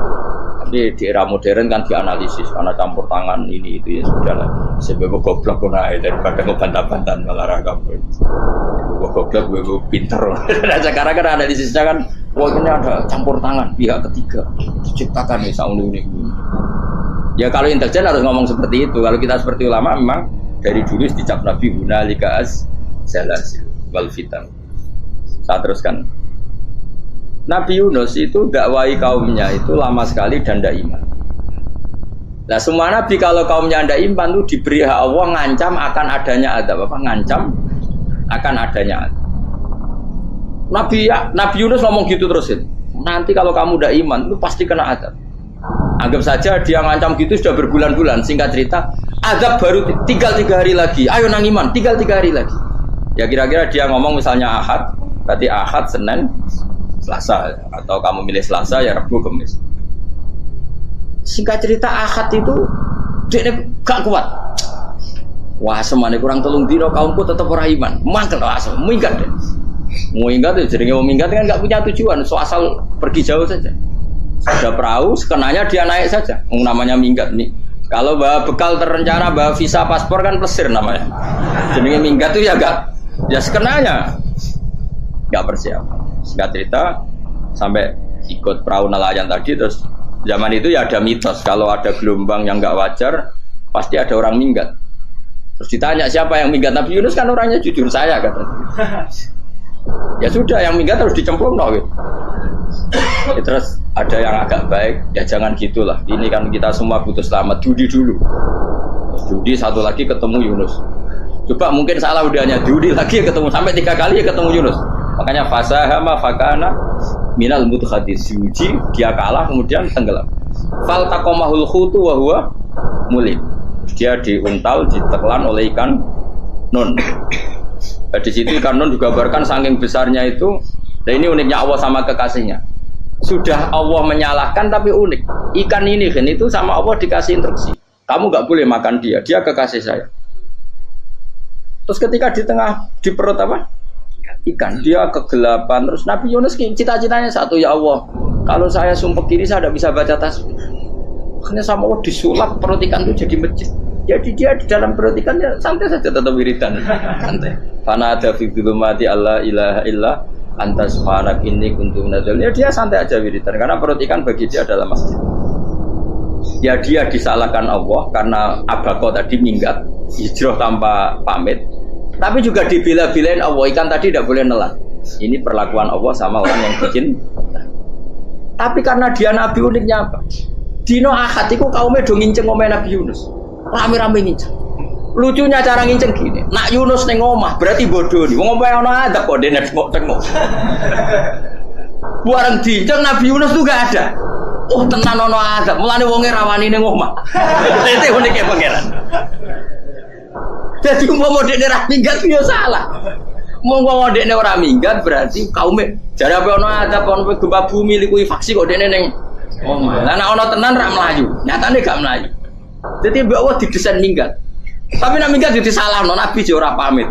Tapi di era modern kan dianalisis karena campur tangan ini itu ya sudah lah. Sebab goblok pun aja daripada ngebantah-bantahan malah ragam. Goblok gue pinter. Nah, sekarang kan analisisnya kan, wah ini ada campur tangan pihak ketiga diciptakan nih sound ini. Ya kalau intelijen harus ngomong seperti itu. Kalau kita seperti ulama memang dari dulu dicap Nabi hunalika az zalasil wal fitan. Saya teruskan. Nabi Yunus itu dakwai kaumnya itu lama sekali dan tidak iman. Nah semua nabi kalau kaumnya tidak iman itu diberi hak Allah ngancam akan adanya adab. Apa? Ngancam akan adanya adab. Nabi Yunus ngomong gitu terusin. Nanti kalau kamu tidak iman itu pasti kena adab. Anggap saja dia ngancam gitu sudah berbulan-bulan. Singkat cerita, adab baru tinggal 3 hari lagi. Ayo nang iman, tinggal 3 hari lagi. Ya kira-kira dia ngomong misalnya Ahad, berarti Ahad, Senin, Selasa, atau kamu milih Selasa ya Rabu, Kamis. Singkat cerita Ahad itu dia gak kuat. Wah semane kurang 3 dino kaumku tetap ora iman. Mangkel asem, minggat deh. Mau minggat ya jadi mau minggat kan gak punya tujuan, so asal pergi jauh saja. Ada perahu, sekenanya dia naik saja. Namanya minggat nih. Kalau bawa bekal terencana, bawa visa, paspor kan plesir namanya. Jadi minggat itu ya gak, ya sekenanya gak persiapan. Singkat cerita sampai ikut perahu nelayan tadi, terus zaman itu ya ada mitos kalau ada gelombang yang nggak wajar pasti ada orang minggat. Terus ditanya siapa yang minggat, Nabi Yunus kan orangnya jujur, saya katanya. Ya sudah yang minggat harus dicemplung gitu. Ya, terus ada yang agak baik, ya jangan gitulah. Ini kan kita semua butuh selamat, judi dulu. Terus judi satu lagi ketemu Yunus. Coba mungkin salah udahnya, judi lagi ketemu sampai 3 kali ya ketemu Yunus. Makanya fasahama fakana minal mudkhadis, diuji dia kalah kemudian tenggelam. Fal taqamahul khutu wa huwa mulim. Dia diuntal, ditelan oleh ikan nun. Di situ ikan nun digambarkan saking besarnya itu. Dan ini uniknya Allah sama kekasihnya. Sudah Allah menyalahkan tapi unik. Ikan ini kan itu sama Allah dikasih instruksi. Kamu nggak boleh makan dia, dia kekasih saya. Terus ketika di perut apa? Ikan, dia kegelapan. Terus Nabi Yunus cita-citanya satu, ya Allah, kalau saya sumpah kiri saya tidak bisa baca tasbih. Makanya sama Allah disulap perut ikan itu jadi masjid. Jadi dia di dalam perut ikan ya santai saja tetap wiridan. Santai. Fana ada fi dzulumati alla ilaha illa anta subhanak inni kuntu minadz dzalimin. Ya dia santai aja wiridan karena perut ikan bagi dia adalah masjid. Ya dia disalahkan Allah karena abako tadi minggat, hijrah tanpa pamit. Tapi juga dibela-belain Allah, ikan tadi tidak boleh nelan. Ini perlakuan Allah sama orang yang bikin. Tapi karena dia Nabi, uniknya apa? Dino Ahad itu kaumnya do nginceng omah Nabi Yunus. Rame-rame nginceng. Lucunya cara nginceng gini. Nak Yunus ning omah berarti bodoh nih. Wong omah ono adab kok dene tengok-tengok. Bareng dinceng Nabi Yunus tuh gak ada. Oh tenan ono adab. Mulane wonge rawani ning omah. Itu uniknya pangeran. Jadi umpama dekne ora minggat ya salah. Umpama dekne ora minggat berarti kaume jare apa ono adab ono gempa bumi liku faksi kok dekne ning omah. Lah nek ono tenan ra mlayu, nyatane gak mlayu. Dadi mbok Allah didesain minggat. Tapi nek minggat yo disalahno Nabi yo ora pamit.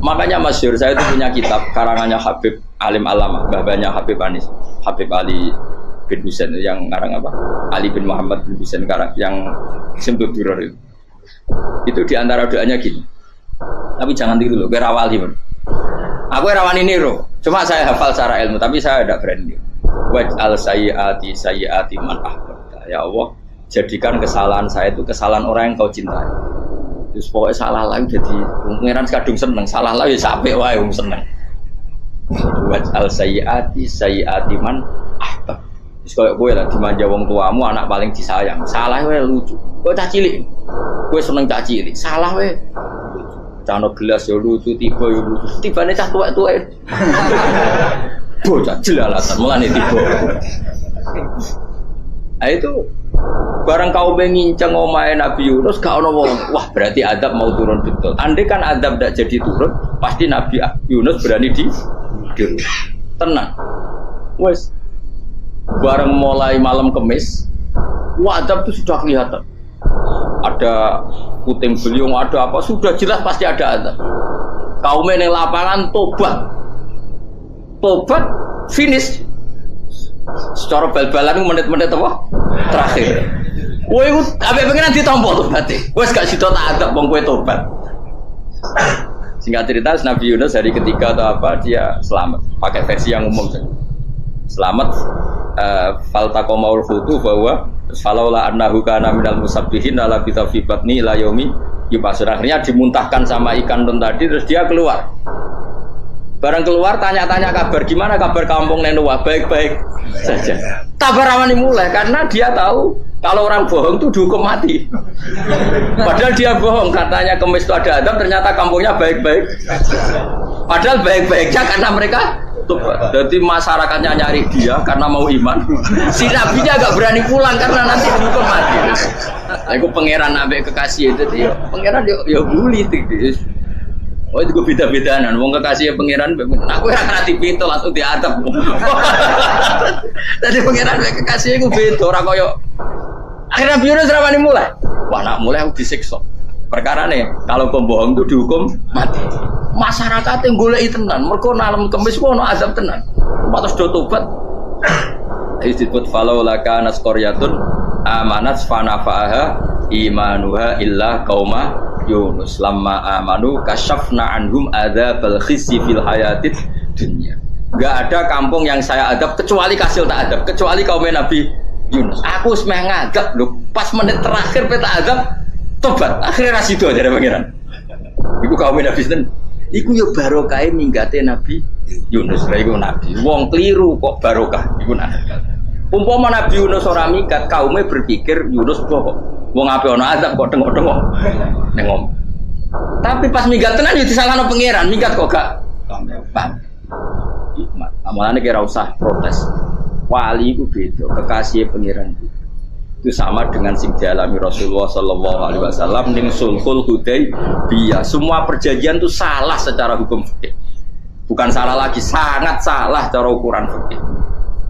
Makanya masyhur saya itu punya kitab karangannya Habib Alim Alamah, babanya Habib Anis, Habib Ali bin Husain yang ngarang apa? Ali bin Muhammad bin Husain karang yang Simtud Duror itu. Itu diantara doanya gini. Tapi jangan tiru loh, kerawali bro. Aku rawani niro, cuma saya hafal secara ilmu, tapi saya ada branding. Waj'al sayyiati man ahbabta. Ya Allah, jadikan kesalahan saya itu kesalahan orang yang kau cintai. Terus pokoknya salah lagi jadi pengiran kadung seneng, salah lagi sampai wae wong seneng. Waj'al sayyiati man ahbabta. Wis koyo kowe lah dimanja wong tuamu anak paling disayang. Salah wae lucu. Kowe cah cilik. Kowe seneng cah cilik. Salah wae. Cano gelas yo lucu, tiba yo lucu. Tibane cah tuwek-tuwek. Bocah jelalatan mulane tiba. Ah itu barang kau mengincang omahe Nabi Yunus gak ono wong. Wah, berarti adab mau turun betul. Andai kan adab tidak jadi turun, pasti Nabi Yunus berani di tenang. Wes bareng mulai malam Kamis, adab itu sudah kelihatan. Ada puting beliung, ada apa, sudah jelas pasti ada adab. Kaum yang lapangan tobat, finish. Secara bal-balan menit-menit apa? Terakhir. Woi, apa pengen ditompo tuh berarti? Wes gak sido tak adab bang kue tobat. Singkat cerita, Nabi Yunus hari ketiga atau apa dia selamat. Pakai versi yang umum saja. Selamat. Faltaqamaul khutu bahwa falaula annahu kana minal musabbihin ala bi batni ila yaumi Yubasun. Akhirnya dimuntahkan sama ikan tun tadi, terus dia keluar. Barang keluar tanya-tanya kabar, gimana kabar kampung Nenuwa? Baik-baik saja. Tabar awani mulai karena dia tahu kalau orang bohong itu dihukum mati. Padahal dia bohong, katanya kemis itu ada adab, ternyata kampungnya baik-baik. Padahal baik-baiknya karena mereka jadi masyarakatnya nyari dia karena mau iman. Si nabinya agak berani pulang karena nanti dihukum mati. Aku pangeran ambek kekasih itu dia. Pangeran ya bully itu. Oh itu beda-bedaan. Wong kekasih pangeran, aku ora ngerti pintu langsung diadab. Jadi pangeran ambek kekasih iku beda ora koyo. Akhirnya Yunus ramane mulai. Wah nak mulai aku disiksa. Perkara nih kalau pembohong itu dihukum mati. Masyarakat yang goleki tenan, mergo nalem kemis ku ono azab tenan. Patos do tobat. Disebut falau laka nasqaryatun amanat fanafaha imanuha illa qauma Yunus lamma amanu kasyafna anhum adzabal khizyi fil hayatid dunya. Enggak ada kampung yang saya adab kecuali kasil tak adab, kecuali kaum Nabi Yunus. Aku semeh ngadab lho, pas menit terakhir peta adab tobat. Akhirnya rasido aja pangeran. Iku kaum Nabi sinten? Iku yo barokah minggate Nabi Yunus. Lah iku nabi. Wong kliru kok barokah iku nabi. Umpama Nabi Yunus ora minggat, kaume berpikir Yunus kok wong ape ana azab kok tengok-tengok. Nengom. Tapi pas minggat tenan yo disalahno pangeran, minggat kok gak paham. Hikmat. Amalane kira usah protes. Wali itu beda, kekasih pangeran itu sama dengan sing dialami Rasulullah Sallallahu Alaihi Wasallam ning Sulhul Hudaybiyah. Semua perjanjian itu salah secara hukum fikih, bukan salah lagi, sangat salah cara ukuran fikih.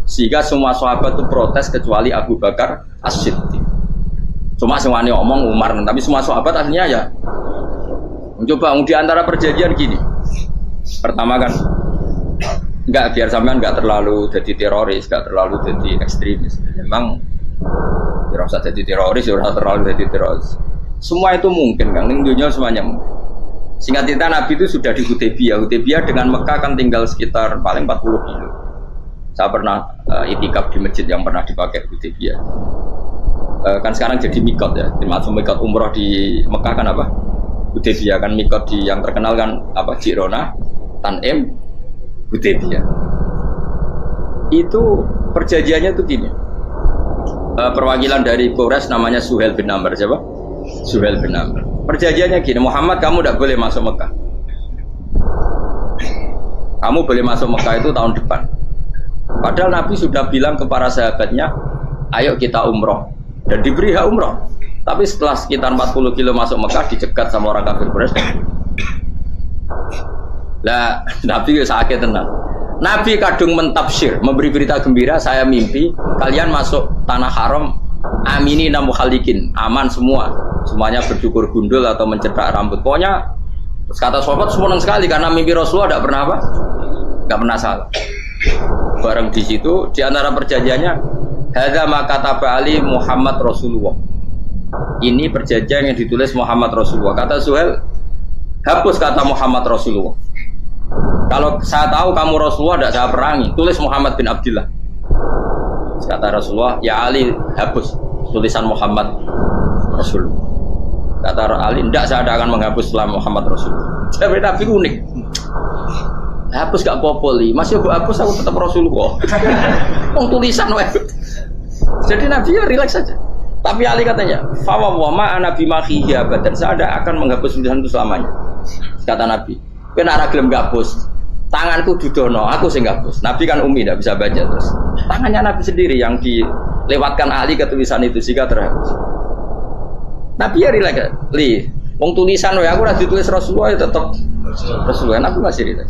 Sehingga semua sahabat itu protes kecuali Abu Bakar As-Siddiq. Cuma semuanya omong Umar, tapi semua sahabat akhirnya ya mencoba di antara perjanjian gini. Pertama kan enggak, biar sampean enggak terlalu jadi teroris, enggak terlalu jadi ekstremis. Memang tidak usah jadi teroris, tidak terlalu jadi teroris. Semua itu mungkin, kan? Di dunia semuanya mungkin. Singkat cerita Nabi itu sudah di Hudaybiyah. Hudaybiyah dengan Mekah kan tinggal sekitar paling 40 kilo. Saya pernah itikaf di masjid yang pernah dipakai Hudaybiyah. Kan sekarang jadi mikot ya, termasuk mikot umroh di Mekah kan apa? Hudaybiyah kan mikot di yang terkenal kan apa? Jirona, Tanim, Hudaybiyah. Itu perjanjiannya tuh gini. Perwakilan dari Quraisy namanya Suhail bin Amr. Siapa? Suhail bin Amr. Perjanjiannya gini, Muhammad kamu tidak boleh masuk Mekah. Kamu boleh masuk Mekah itu tahun depan. Padahal Nabi sudah bilang kepada sahabatnya, ayo kita umroh. Dan diberi hak umroh. Tapi setelah sekitar 40 kilo masuk Mekah dicegat sama orang kafir Quraisy. Lah Nabi sakit tenang. Nabi kadung mentafsir, memberi berita gembira, saya mimpi kalian masuk tanah haram amini namu khalikin, aman semua, semuanya bercukur gundul atau mencetak rambut. Pokoknya terus kata sahabat senang sekali karena mimpi Rasulullah tidak pernah apa? Tidak pernah salah. Bareng di situ di antara perjanjiannya hadza ma kataba ali Muhammad Rasulullah. Ini perjanjian yang ditulis Muhammad Rasulullah. Kata Suhail, hapus kata Muhammad Rasulullah. Kalau saya tahu kamu Rasulullah tidak saya perangi, tulis Muhammad bin Abdullah. Kata Rasulullah, ya Ali hapus tulisan Muhammad Rasulullah. Kata Ali, tidak saya akan menghapus setelah Muhammad Rasulullah. Tapi Nabi unik. Hapus gak popoli, masih aku hapus aku tetap Rasulullah. Tulisan weh. Jadi Nabi ya relax saja. Tapi Ali katanya, fawwama ana bimakhihi abadan, saya tidak akan menghapus tulisan itu selamanya. Kata Nabi, kena ragilem gapus, tanganku dudono, aku sing gapus. Nabi kan umi, tidak bisa baca terus. Tangannya Nabi sendiri yang dilewatkan Ali ke tulisan itu sehingga terhapus. Nabi ya relax, li, wong tulisan wae aku ora ditulis Rasulullah ya tetap Rasulullah, aku masih relax.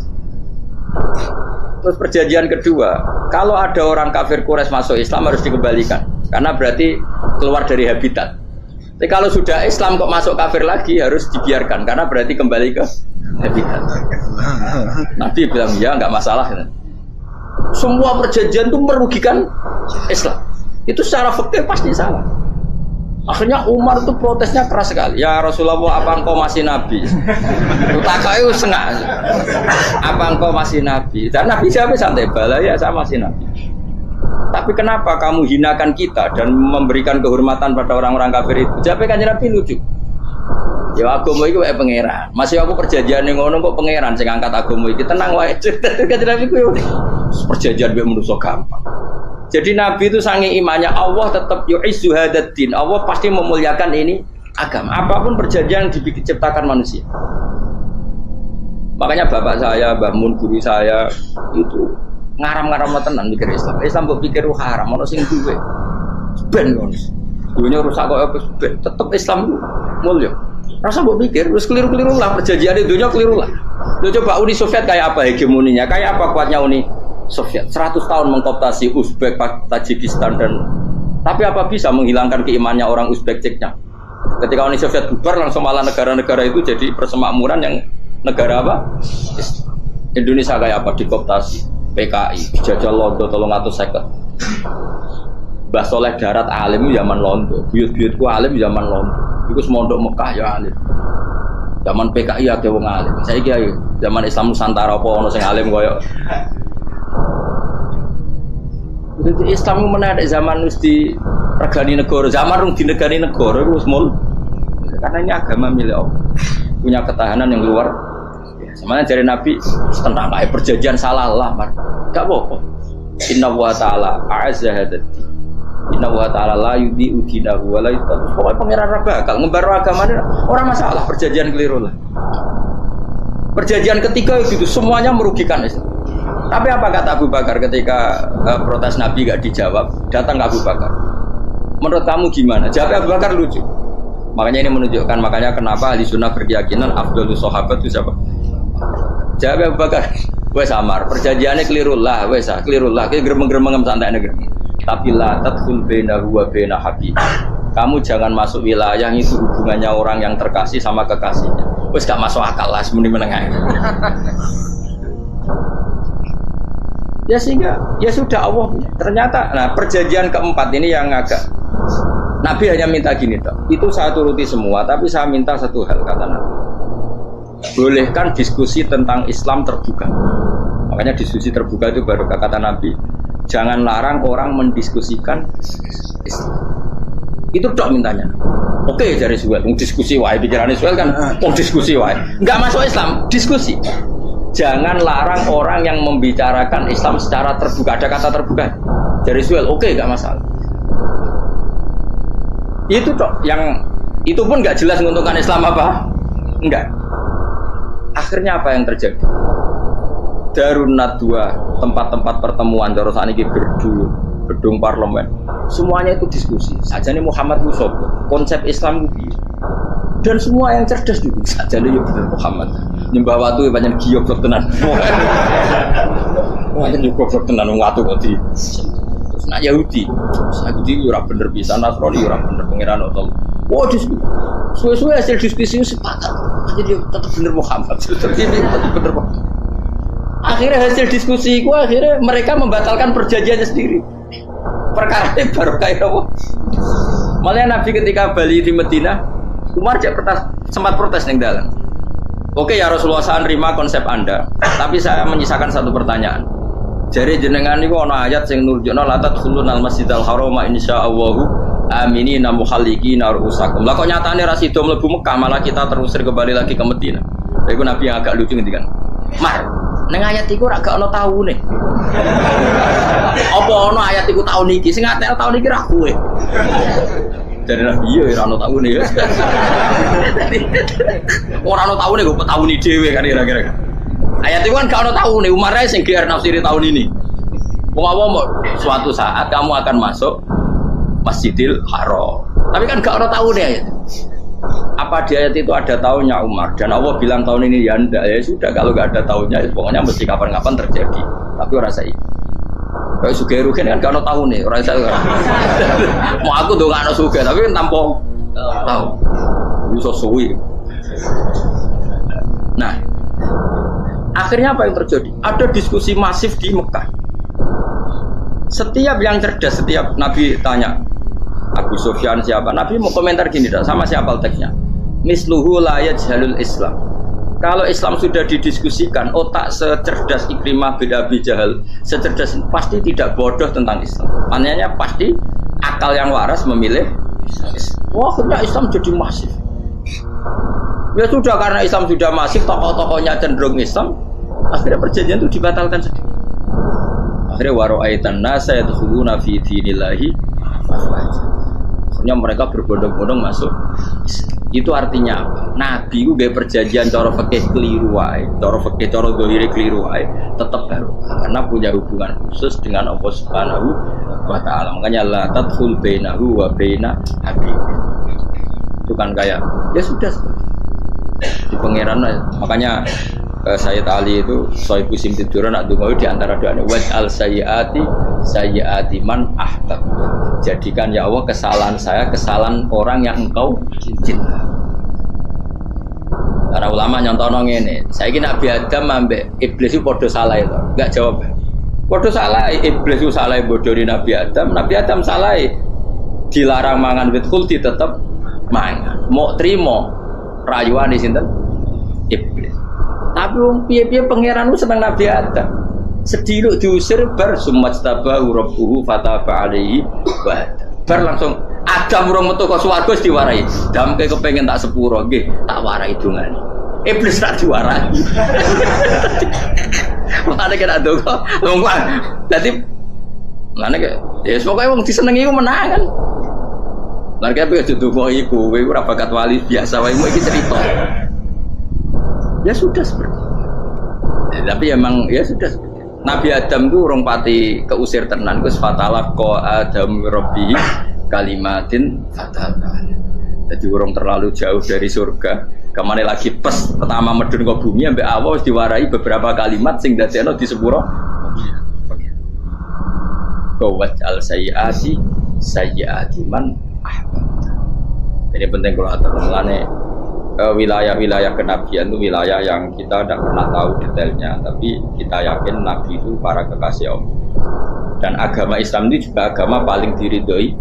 Terus perjanjian kedua, kalau ada orang kafir Quraisy masuk Islam harus dikembalikan, karena berarti keluar dari habitat. Tapi kalau sudah Islam kok masuk kafir lagi harus dibiarkan, karena berarti kembali ke habitat. Nabi bilang ya nggak masalah. Semua perjanjian itu merugikan Islam. Itu secara fikih pasti salah. Akhirnya Umar itu protesnya keras sekali. Ya Rasulullah, apa engkau masih Nabi? Utakai sengak. Apa engkau masih Nabi? Dan Nabi siapa santai bala ya saya masih Nabi. Tapi kenapa kamu hinakan kita dan memberikan kehormatan pada orang-orang kafir itu? Jadi kan Nabi lucu. Ya agama iku wae pangeran. Masih aku perjanjian ning ngono kok pangeran sing angkat agama iki tenang wae. Kanjeng Nabi ku yo perjanjian mbek manusa gampang. Jadi Nabi itu sange imannya Allah tetap yu'izzu hadaddin. Allah pasti memuliakan ini agama. Apapun perjanjian yang diciptakan manusia. Makanya bapak saya, Mbah Mun guru saya itu ngaram-ngaram tenan mikir Islam. Islam mbok pikir haram, ono sing duwe. Ben ngono. Dunya rusak kok apa ben. Tetep Islam mulya. Rasa mbok pikir wis keliru-keliru lah perjanjian dunya keliru lah. Lu coba Uni Soviet kayak apa hegemoninya? Kayak apa kuatnya Uni Soviet? 100 tahun mengkooptasi Uzbek, Tajikistan dan tapi apa bisa menghilangkan keimannya orang Uzbek Ceknya? Ketika Uni Soviet bubar langsung malah negara-negara itu jadi persemakmuran yang negara apa? Indonesia kayak apa? Dikooptasi PKI, dijajah Londo 350. Mbah Soleh Darat alim zaman Londo, buyut-buyutku alim zaman Londo. Iku semondok Mekah ya alim. Zaman PKI akeh wong alim. Saiki ayo zaman Islam Nusantara apa ono sing alim koyo. Jadi Islam menarik zaman wis di regani negara, zaman rung dinegani negara iku wis mul. Karena ini agama milik Allah. Punya ketahanan yang luar. Sebenarnya dari Nabi tentang kayak perjanjian salah lah, gak apa-apa. Inna wa ta'ala a'azza hadati. Inna wa ta'ala la yudhi'u dinahu wa la yudhi'u. Pokoknya pangeran bakal ngembar agamanya orang masalah perjanjian keliru lah. Perjanjian ketiga itu semuanya merugikan Islam. Tapi apa kata Abu Bakar ketika protes Nabi gak dijawab, datang ke Abu Bakar. Menurut kamu gimana? Jawab Abu Bakar lucu. Makanya ini menunjukkan makanya kenapa ahli sunnah berkeyakinan afdhalus sahabat itu siapa? Jawab Abu Bakar, wes samar, perjanjiannya keliru lah, wes keliru lah, kayak geremeng-geremeng santai negeri. Tapi la tadkhul bainahu wa baina habib. Kamu jangan masuk wilayah itu hubungannya orang yang terkasih sama kekasihnya. Wes gak masuk akal lah, semuanya menengah. Ya sehingga ya sudah Allah. Ternyata, nah perjanjian keempat ini yang agak Nabi hanya minta gini toh. Itu saya turuti semua, tapi saya minta satu hal kata Nabi. Bolehkan diskusi tentang Islam terbuka. Makanya diskusi terbuka itu baru kata Nabi. Jangan larang orang mendiskusikan Islam. Itu dok mintanya. Oke, dari Suel, diskusi wae pikirannya Suel kan, mau diskusi wae. Enggak masuk Islam, diskusi. Jangan larang orang yang membicarakan Islam secara terbuka. Ada kata terbuka. Dari Suel, oke, enggak masalah. Itu toh yang itu pun nggak jelas menguntungkan Islam apa enggak. Akhirnya apa yang terjadi? Darun Nadwa, tempat-tempat pertemuan terus ini gedung parlemen, semuanya itu diskusi. Sajane Muhammad Yusuf konsep Islam itu dan semua yang cerdas juga sajane yo bener Muhammad nyembah watu banyak giok tenan. Banyak giok tenan watu kok di nah Yahudi ora bener bisa, Nasrani ora bener pangeran atau wah diskusi suwe-suwe hasil diskusi sepakat jadi tetap bener Muhammad tetap bener. Akhirnya hasil diskusi itu akhirnya mereka membatalkan perjanjiannya sendiri. Perkara ini baru kayak apa? Malah Nabi ketika balik di Medina, Umar sempat protes ning dalan. Oke ya Rasulullah, saya nerima konsep Anda, tapi saya menyisakan satu pertanyaan. Jari jenengan niku ana ayat sing nurjukna la tadkhulunal masjidal harama insyaallah aminina muhallikina ru'usakum. Lah kok nyatane ra sida mlebu Mekah malah kita terusir kembali lagi ke Madinah. Iku Nabi yang agak lucu ngendikan. Mar, ning ayat iku ra gak ana taune. Apa ana ayat iku taun iki? Sing ngatek taun iki ra kowe. Dari Nabi ya ora ana taune ya. Ora ana taune kok tauni dhewe kan kira-kira. Ayat itu kan gak ada tahu nih, Umar sing GR nafsiri tahun ini. Mau suatu saat kamu akan masuk Masjidil Haram. Tapi kan gak ada tahu nih ayat. Apa di ayat itu ada tahunnya Umar? Dan Allah bilang tahun ini ya enggak, ya sudah kalau gak ada tahunnya, ya pokoknya mesti kapan-kapan terjadi. Tapi orang saya kayak Sugih Rugen kan gak ada tahu nih, orang saya. Mau aku tuh gak ada Sugih, tapi kan tanpa tahu. Bisa suwi. Nah. Akhirnya apa yang terjadi? Ada diskusi masif di Mekah. Setiap yang cerdas, setiap Nabi tanya Abu Sufyan siapa? Nabi mau komentar gini dah, sama siapa teksnya? Misluhu la yajhalul Islam. Kalau Islam sudah didiskusikan, otak secerdas Ikrimah bin Abi Jahal, secerdas pasti tidak bodoh tentang Islam. Maknanya pasti akal yang waras memilih Islam. Wah, akhirnya Islam jadi masif. Ya sudah karena Islam sudah masif, tokoh-tokohnya cenderung Islam, akhirnya perjanjian itu dibatalkan sendiri. Akhirnya waro'aitan nasa yadkhuluna fi dinillahi afwaja. Akhirnya mereka berbondong-bondong masuk. Itu artinya apa? Nabi itu gaya perjanjian cara fikih keliru wae, cara fikih cara zahire keliru wae, tetap baru karena punya hubungan khusus dengan Allah Subhanahu wa taala. Makanya la tadkhul bainahu wa baina habib. Itu kan kayak ya sudah di pangeran. Makanya Sayyid Ali itu Sohibu Simtiduran nak dungo di antara doanya waj'al sayyiati man ahbab. Jadikan ya Allah kesalahan saya kesalahan orang yang engkau cinta. Para ulama nyontono ngene, saiki Nabi Adam ambek iblis itu padha salah itu. Enggak jawab. Padha salah, iblis itu salah bodoni Nabi Adam salah dilarang mangan wit khuldi tetep mangan. Mau trimo rayuane sinten? Iblis. Tapi wong piye-piye pangeran ku seneng Nabi Adam. Sediluk diusir bar sumajtabahu rabbuhu fataba alaihi wa bar langsung Adam urung metu ke swarga wis diwarai. Damke kepengin tak sepuro nggih, tak warai dongane. Iblis tak diwarai. Makane kena donga, wong dadi ngene ke ya pokoke wong disenengi ku menang kan. Lah kaya piye donga iku kowe ora bakat wali biasa wae iki cerita. Ya sudah seperti itu. Tapi emang ya sudah seperti itu. Nabi Adam itu orang pati keusir tenan kus fatalah ko Adam Rabbi kalimatin fatah. Jadi orang terlalu jauh dari surga. Kemana lagi pas pertama medun ke bumi sampai awal diwarai beberapa kalimat sing dadekno di sepuro. Kawat al sayyiati man ahbab. Jadi penting kalau atur mulane wilayah-wilayah kenabian itu wilayah yang kita tidak pernah tahu detailnya, tapi kita yakin Nabi itu para kekasih Allah. Dan agama Islam itu juga agama paling diridhoi.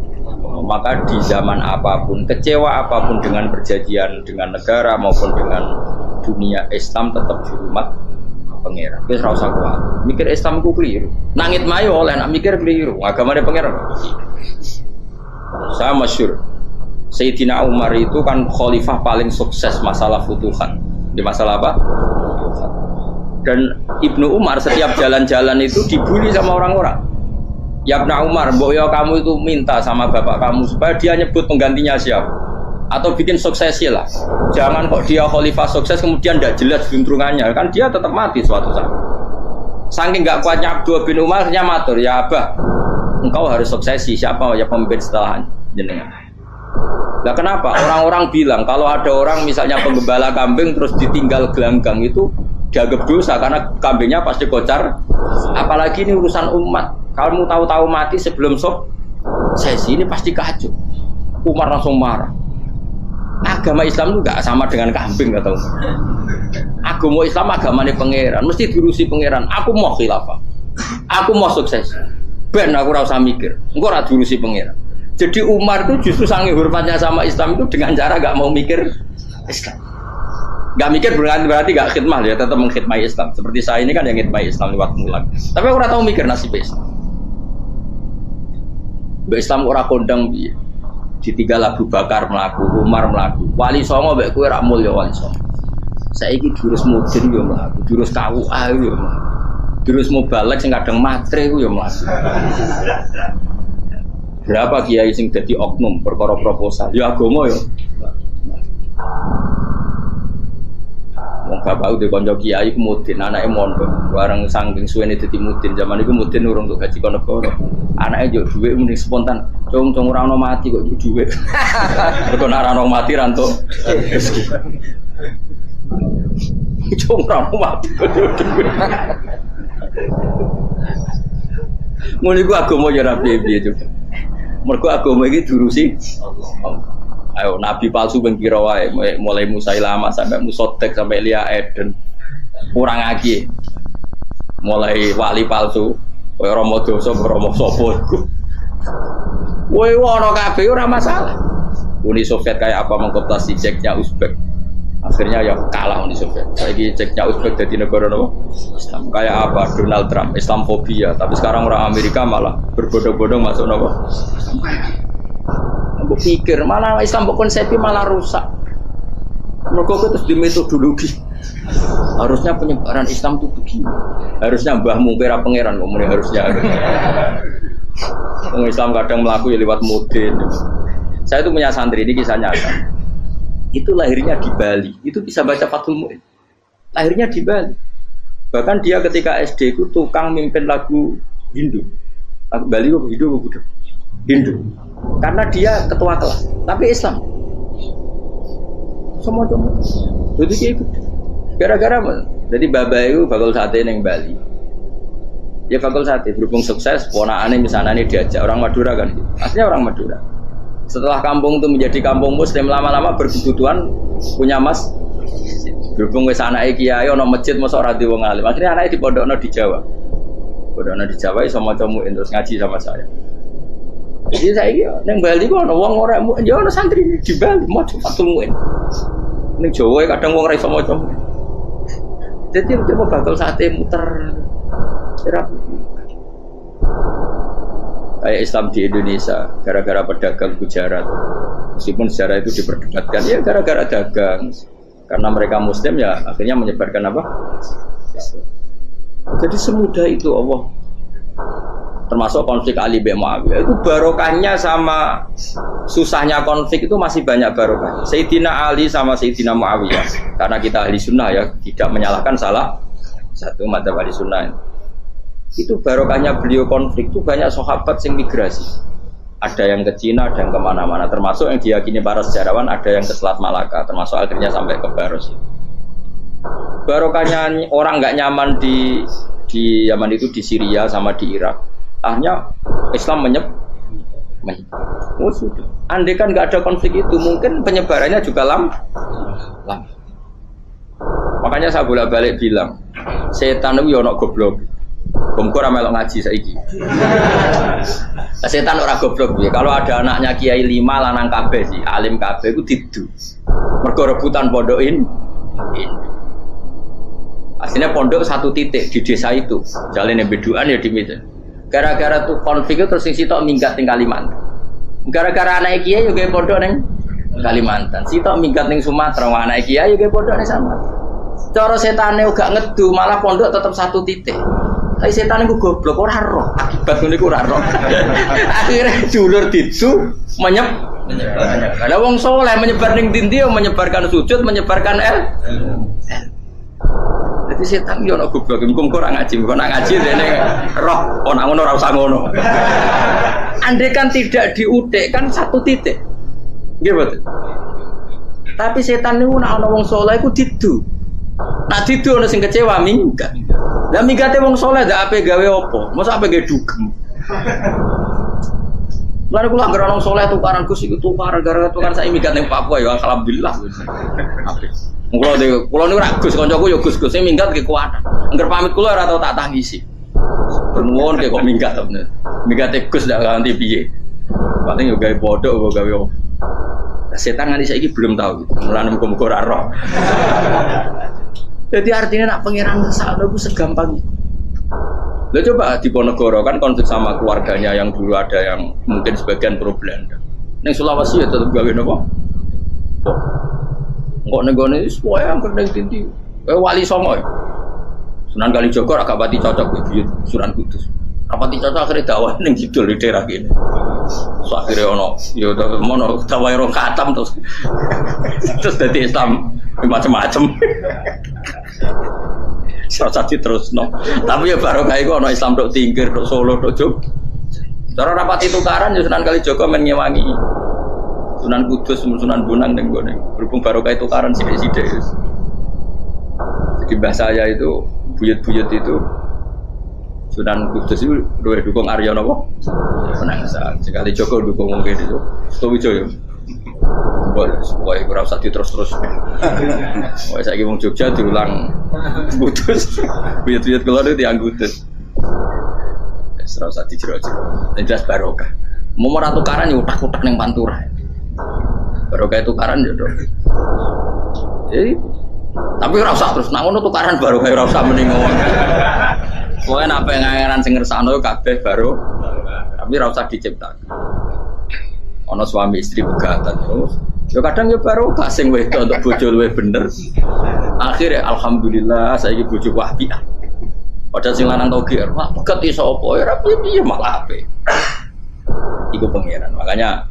Maka di zaman apapun, kecewa apapun dengan perjanjian dengan negara maupun dengan dunia, Islam tetap dihormat pangeran. Wis ora usah kuat. Mikir Islam ku keliru. Nangit mayo oleh nak mikir keliru. Agama pangeran. Saya masyhur Sayyidina Umar itu kan khalifah paling sukses masalah futuhan. Di masalah apa? Futuhan. Dan Ibnu Umar setiap jalan-jalan itu dibully sama orang-orang. Ya Ibnu Umar, mbok ya kamu itu minta sama bapak kamu supaya dia nyebut penggantinya siapa. Atau bikin suksesi lah. Jangan kok dia khalifah sukses kemudian tidak jelas juntrungannya. Kan dia tetap mati suatu saat. Saking gak kuatnya Abdullah bin Umar matur, ya Abah, engkau harus suksesi. Siapa ya pemimpin setelah jenengan? Nah kenapa? Orang-orang bilang kalau ada orang misalnya penggembala kambing terus ditinggal gelanggang itu dianggap dosa karena kambingnya pasti kocar. Apalagi ini urusan umat. Kamu tahu-tahu mati sebelum sesi ini pasti kacau. Umar langsung marah. Agama Islam itu gak sama dengan kambing kata Umar. Agama Islam agamanya pangeran, mesti diurusi pangeran. Aku mau khilafah, aku mau sukses. Ben aku rasa mikir, engkau ora diurusi pangeran. Jadi Umar itu justru sangat hormatnya sama Islam itu dengan cara gak mau mikir Islam. Gak mikir berarti gak khidmah ya, tetap mengkhidmati Islam. Seperti saya ini kan yang khidmati Islam lewat mulang. Tapi aku tahu mikir nasib Islam. Islam ora kondang piye. Ditinggal Abu Bakar mlaku, Umar mlaku. Wali songo mbek kowe ra mulya wali songo. Saiki jurus mudin yo mlaku, jurus KUA yo mlaku. Jurus mubalek sing kadang matre ku yo mlaku. Berapa kiai sing dadi oknum perkara proposal? Ya agama ya. Wong bapak udah konco kiai mudin, anake mondok, bareng saking suwene dadi mudin. Zaman iku mudin urung untuk gaji kono negara. Anake yo dhuwit muni spontan. Cung ora ono mati kok dhuwit. Mergo nek ora ono mati ra entuk rezeki. Cung ora ono mati kok dhuwit. Muni ku agama ya ra piye-piye juga. Mergo agama iki diurusi Allah. Ayo nabi palsu ben kira wae mulai Musailamah sampai Musoddek sampai Lia Eden. Kurang lagi. Mulai wali palsu, koyo Rama Dosa, Rama sapa iku. Kowe ono kabeh ora masalah. Uni Soviet kayak apa mengkooptasi Ceknya Uzbek. Akhirnya ya kalah Uni Soviet. Saiki Ceknya Uzbek jadi negara apa? Islam. Kayak apa? Donald Trump, Islamfobia. Tapi sekarang orang Amerika malah berbondong-bondong masuk apa? Aku pikir malah Islam konsepnya malah rusak. Mereka terus di metodologi. Harusnya penyebaran Islam itu begini. Harusnya Mbah Mungkira pangeran ngomongnya harusnya. Orang Islam kadang melaku ya lewat model. Saya itu punya santri, ini kisah nyata. Itu lahirnya di Bali. Itu bisa baca Fathul Mu'in. Lahirnya di Bali. Bahkan dia ketika SD itu tukang mimpin lagu Hindu. Lagu Bali apa Hindu apa Buddha? Hindu. Karena dia ketua kelas, tapi Islam. Semua cuma. Jadi dia ikut. Gara-gara jadi baba itu bakal sate neng Bali. Ya bakal sate berhubung sukses, ponakane misalnya ini diajak orang Madura kan. Aslinya orang Madura. Setelah kampung itu menjadi kampung Muslim, lama-lama berkebutuhan punya mas. Berhubung wis anake kiai ana masjid mosok ora di wong alim. Akhirnya anake dipondokno di Jawa. Pondokno di Jawa iso maca muin terus ngaji sama saya. Jadi saya iki ning Bali kok ana wong ora ya ana santri di Bali maca Fathul Muin. Ning Jawa kadang wong ora iso maca. Jadi dia mau bakal sate muter. Kayak Islam di Indonesia gara-gara pedagang Gujarat, meskipun sejarah itu diperdebatkan ya gara-gara dagang, karena mereka Muslim ya akhirnya menyebarkan apa? Jadi semudah itu Allah. Termasuk konflik Ali bin Muawiyah itu barokahnya sama susahnya konflik itu masih banyak barokah. Sayyidina Ali sama Sayyidina Muawiyah, karena kita ahli sunnah ya tidak menyalahkan salah satu madzhab ahli sunnah. Itu barokahnya beliau konflik itu banyak sahabat yang migrasi. Ada yang ke Cina, ada yang kemana-mana. Termasuk yang diyakini para sejarawan ada yang ke Selat Malaka. Termasuk akhirnya sampai ke Baros. Barokahnya orang nggak nyaman di Yaman itu di Syria sama di Irak. Akhirnya Islam menyebar. Oh sudah. Andai kan nggak ada konflik itu, mungkin penyebarannya juga lama. Makanya saya bolak-balik bilang, setan itu ono goblok. Bongkor melok ngaji saiki. Setan ora goblok ya. Kalau ada anaknya kiai 5 lanang kabeh sih, alim kabeh iku didu. Mergo rebutan pondokin. Aslinya pondok satu titik di desa itu. Jalane beduan ya di Medan. Gara-gara tuh konflik itu terus sing sitok minggat ning Kalimantan. Gara-gara anak kiai yo gawe pondok ning Kalimantan. Sitok minggat ning Sumatera, anak kiai yo gawe pondok ning Sumatera. Cara setane gak ngedu, malah pondok tetap satu titik. Tapi setan itu goblok, ora roh. Akibat ngene iku ora roh. Akhirnya dulur didu menyebar. Ada wong soleh menyebar ning ndi menyebarkan sujud, menyebarkan Jadi setan yo ono goblok, muga ora ngaji, kok nak ngaji dene roh, kok nak ngono ora usah ngono. Andai kan tidak diutik kan satu titik. Nggih betul. Tapi setan niku nek ana wong soleh iku didu. Nak didu ana sing kecewa minggat. Lah minggate wong soleh ndak ape gawe apa? Masa ape gawe dugem. Lalu kula anggere wong soleh tukaran Gus iku tukaran gara-gara tukaran sak minggat ning Papua ya alhamdulillah. Ape. Kula niku ra Gus kancaku ya Gus-Gus sing minggat ki kuat. Angger pamit kula ora tau tak tangisi. Nuwun kok minggat to bener. Minggate Gus ndak ganti piye. Paling yo gawe bodho apa gawe apa. Setan nganti saiki belum tahu gitu. Mulane muga-muga ora roh. Jadi artinya nak pangeran sakno itu segampang itu. Lah coba di Ponegoro kan konflik sama keluarganya yang dulu ada yang mungkin sebagian pro Belanda. Ning Sulawesi ya tetep gawe napa? Kok nenggone wis wae angker ning tinti. Wali Songo. Sunan Kalijaga agak pati cocok iki Sunan Kudus. Rapati cocok akhirnya dakwah ning kidul di daerah kene. So akhirnya ono ya mono dakwah rong khatam terus dadi Islam macam-macam. Sosati terus no. Tapi ya barokah iku ana Islam tok Tingkir, tok Solo, tok Jogja. Cara rapati tukaran ya Sunan Kalijaga men ngewangi. Sunan Kudus, Sunan Bonang ning gone. Berhubung barokah tukaran sithik-sithik. Jadi bahasa saya itu buyut-buyut itu Sunan Kudus itu luwih dukung Arya napa? Penangsa. Sekali Joko dukung wong kene itu. Suwijoyo. Pokoknya kurang usah terus-terus. Pokoknya saya ngomong Jogja diulang Kudus. Buyut-buyut keluar itu yang Kudus. Serau usah dijero-jero. Ini jelas barokah. Mau meratu karan ya utak-utak yang pantura. Barokah itu karan ya dong. Jadi, tapi ora usah terus. Nah ngono tukaran barokah ora usah mending ngomong. Pokoknya apa yang ngangeran sing ngersakno kabeh baru. Tapi ora usah diciptakan. Ono suami istri pegatan terus Ya kadang ya baru kasing wedok untuk bojo luwih bener. Akhirnya alhamdulillah saiki bojo wapiah. Padahal sing lanang tau GR, wah pegat iso apa ya piye malah ape. Iku pengiran. Makanya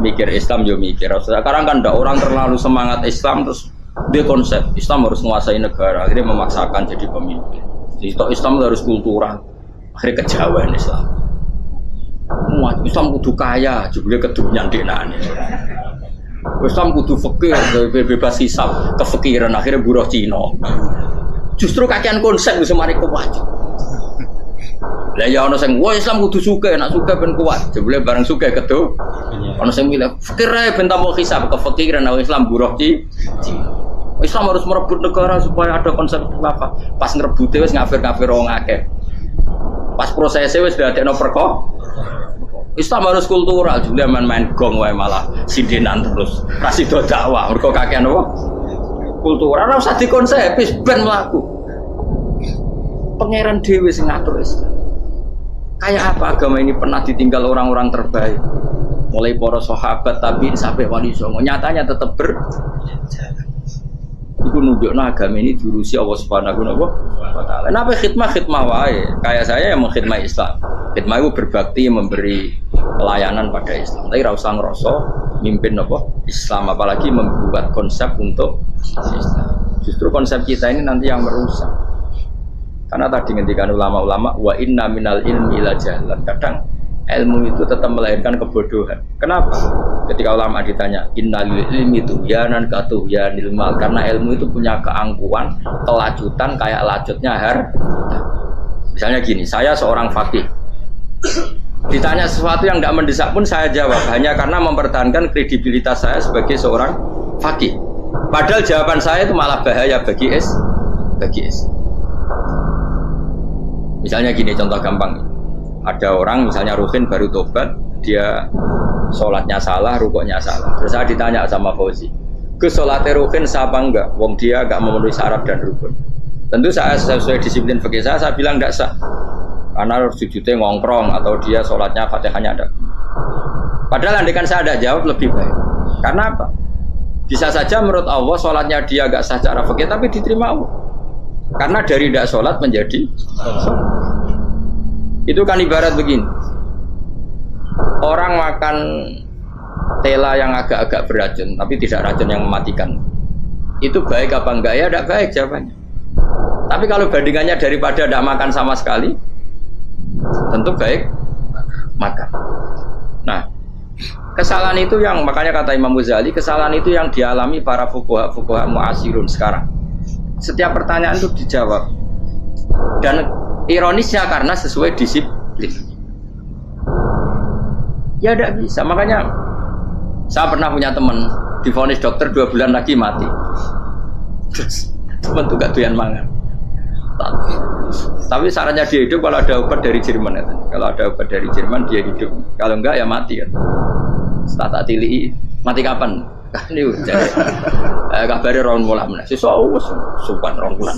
mikir Islam yo mikir. Sekarang kan ndak orang terlalu semangat Islam terus dia konsep Islam harus menguasai negara, akhirnya memaksakan jadi pemimpin. Jadi Islam harus kultural, akhirnya kejauhan Islam. Umat Islam kudu kaya, juga kedunyan denane. Islam kudu fakir, bebas hisab, kefikiran akhirnya buruh Cina. Justru kakean konsep bisa mari kuat. Lah ya ana sing wah Islam kudu sugih, nek sugih ben kuat. Jebule bareng sugih kedo. Ana sing milih fakir ae ben tambah hisab, kefikiran Islam buruh Cina. Islam harus merebut negara supaya ada konsep apa? Pas ngerebute wis ngafir-ngafir wong akeh. Pas prosesnya wis dadekno perkara. Islam harus kultural, juga main-main gong wae malah sindenan terus. Kasih do dakwah, mergo kakean apa? Kultural ora usah dikonsepis ben mlaku. Pangeran dhewe sing ngatur Islam. Kayak apa agama ini pernah ditinggal orang-orang terbaik? Mulai para sahabat tabi'in sampai wali songo, nyatanya tetap berjalan. Iku nunjukno agama ini diurusi Allah Subhanahu wa taala. Napa khidmah wae? Kayak saya yang mengkhidmati Islam. Khidmah itu berbakti memberi pelayanan pada Islam. Tapi ora usah ngrasa mimpin apa Islam, apalagi membuat konsep untuk Islam. Justru konsep kita ini nanti yang merusak. Karena tadi ngendikan ulama-ulama wa inna minal ilmi ila jahlan. Kadang ilmu itu tetap melahirkan kebodohan. Kenapa? Ketika ulama ditanya innal ilmi tuhyanan katuhyanil mal, karena ilmu itu punya keangkuhan, kelajutan kayak lajutnya harta. Misalnya gini, saya seorang faqih. Ditanya sesuatu yang tidak mendesak pun saya jawab hanya karena mempertahankan kredibilitas saya sebagai seorang faqih. Padahal jawaban saya itu malah bahaya bagi is. Misalnya gini, contoh gampang. Ada orang misalnya Ruhin baru tobat, dia sholatnya salah, rukuknya salah. Terus saya ditanya sama Fauzi, ke sholatnya Ruhin sah apa enggak? Wong dia enggak memenuhi syarat dan rukun. Tentu saya sesuai disiplin fikih saya bilang enggak sah. Karena harus sujudnya ngongkrong atau dia sholatnya Fatihahnya ada. Padahal andaikan saya ada jawab lebih baik. Karena apa? Bisa saja menurut Allah sholatnya dia enggak sah secara fikih tapi diterima Allah. Karena dari tidak sholat menjadi sholat. Itu kan ibarat begini. Orang makan tela yang agak-agak beracun, tapi tidak racun yang mematikan. Itu baik apa enggak? Ya tidak baik jawabannya. Tapi kalau bandingannya daripada tidak makan sama sekali, tentu baik makan. Nah, kesalahan itu yang makanya kata Imam Ghazali, kesalahan itu yang dialami para fuqaha mu'asirun sekarang. Setiap pertanyaan itu dijawab. Dan ironisnya karena sesuai disiplin. Ya tidak bisa. Makanya saya pernah punya teman divonis dokter 2 bulan lagi mati. Terus teman itu gak doyan mangan. Tapi sarannya dia hidup kalau ada obat dari Jerman. Kalau ada obat dari Jerman dia hidup. Kalau enggak ya mati kan. Tak tili mati kapan? Ini udah. Kabarnya rong bulan mana? Sesuk supan rong bulan.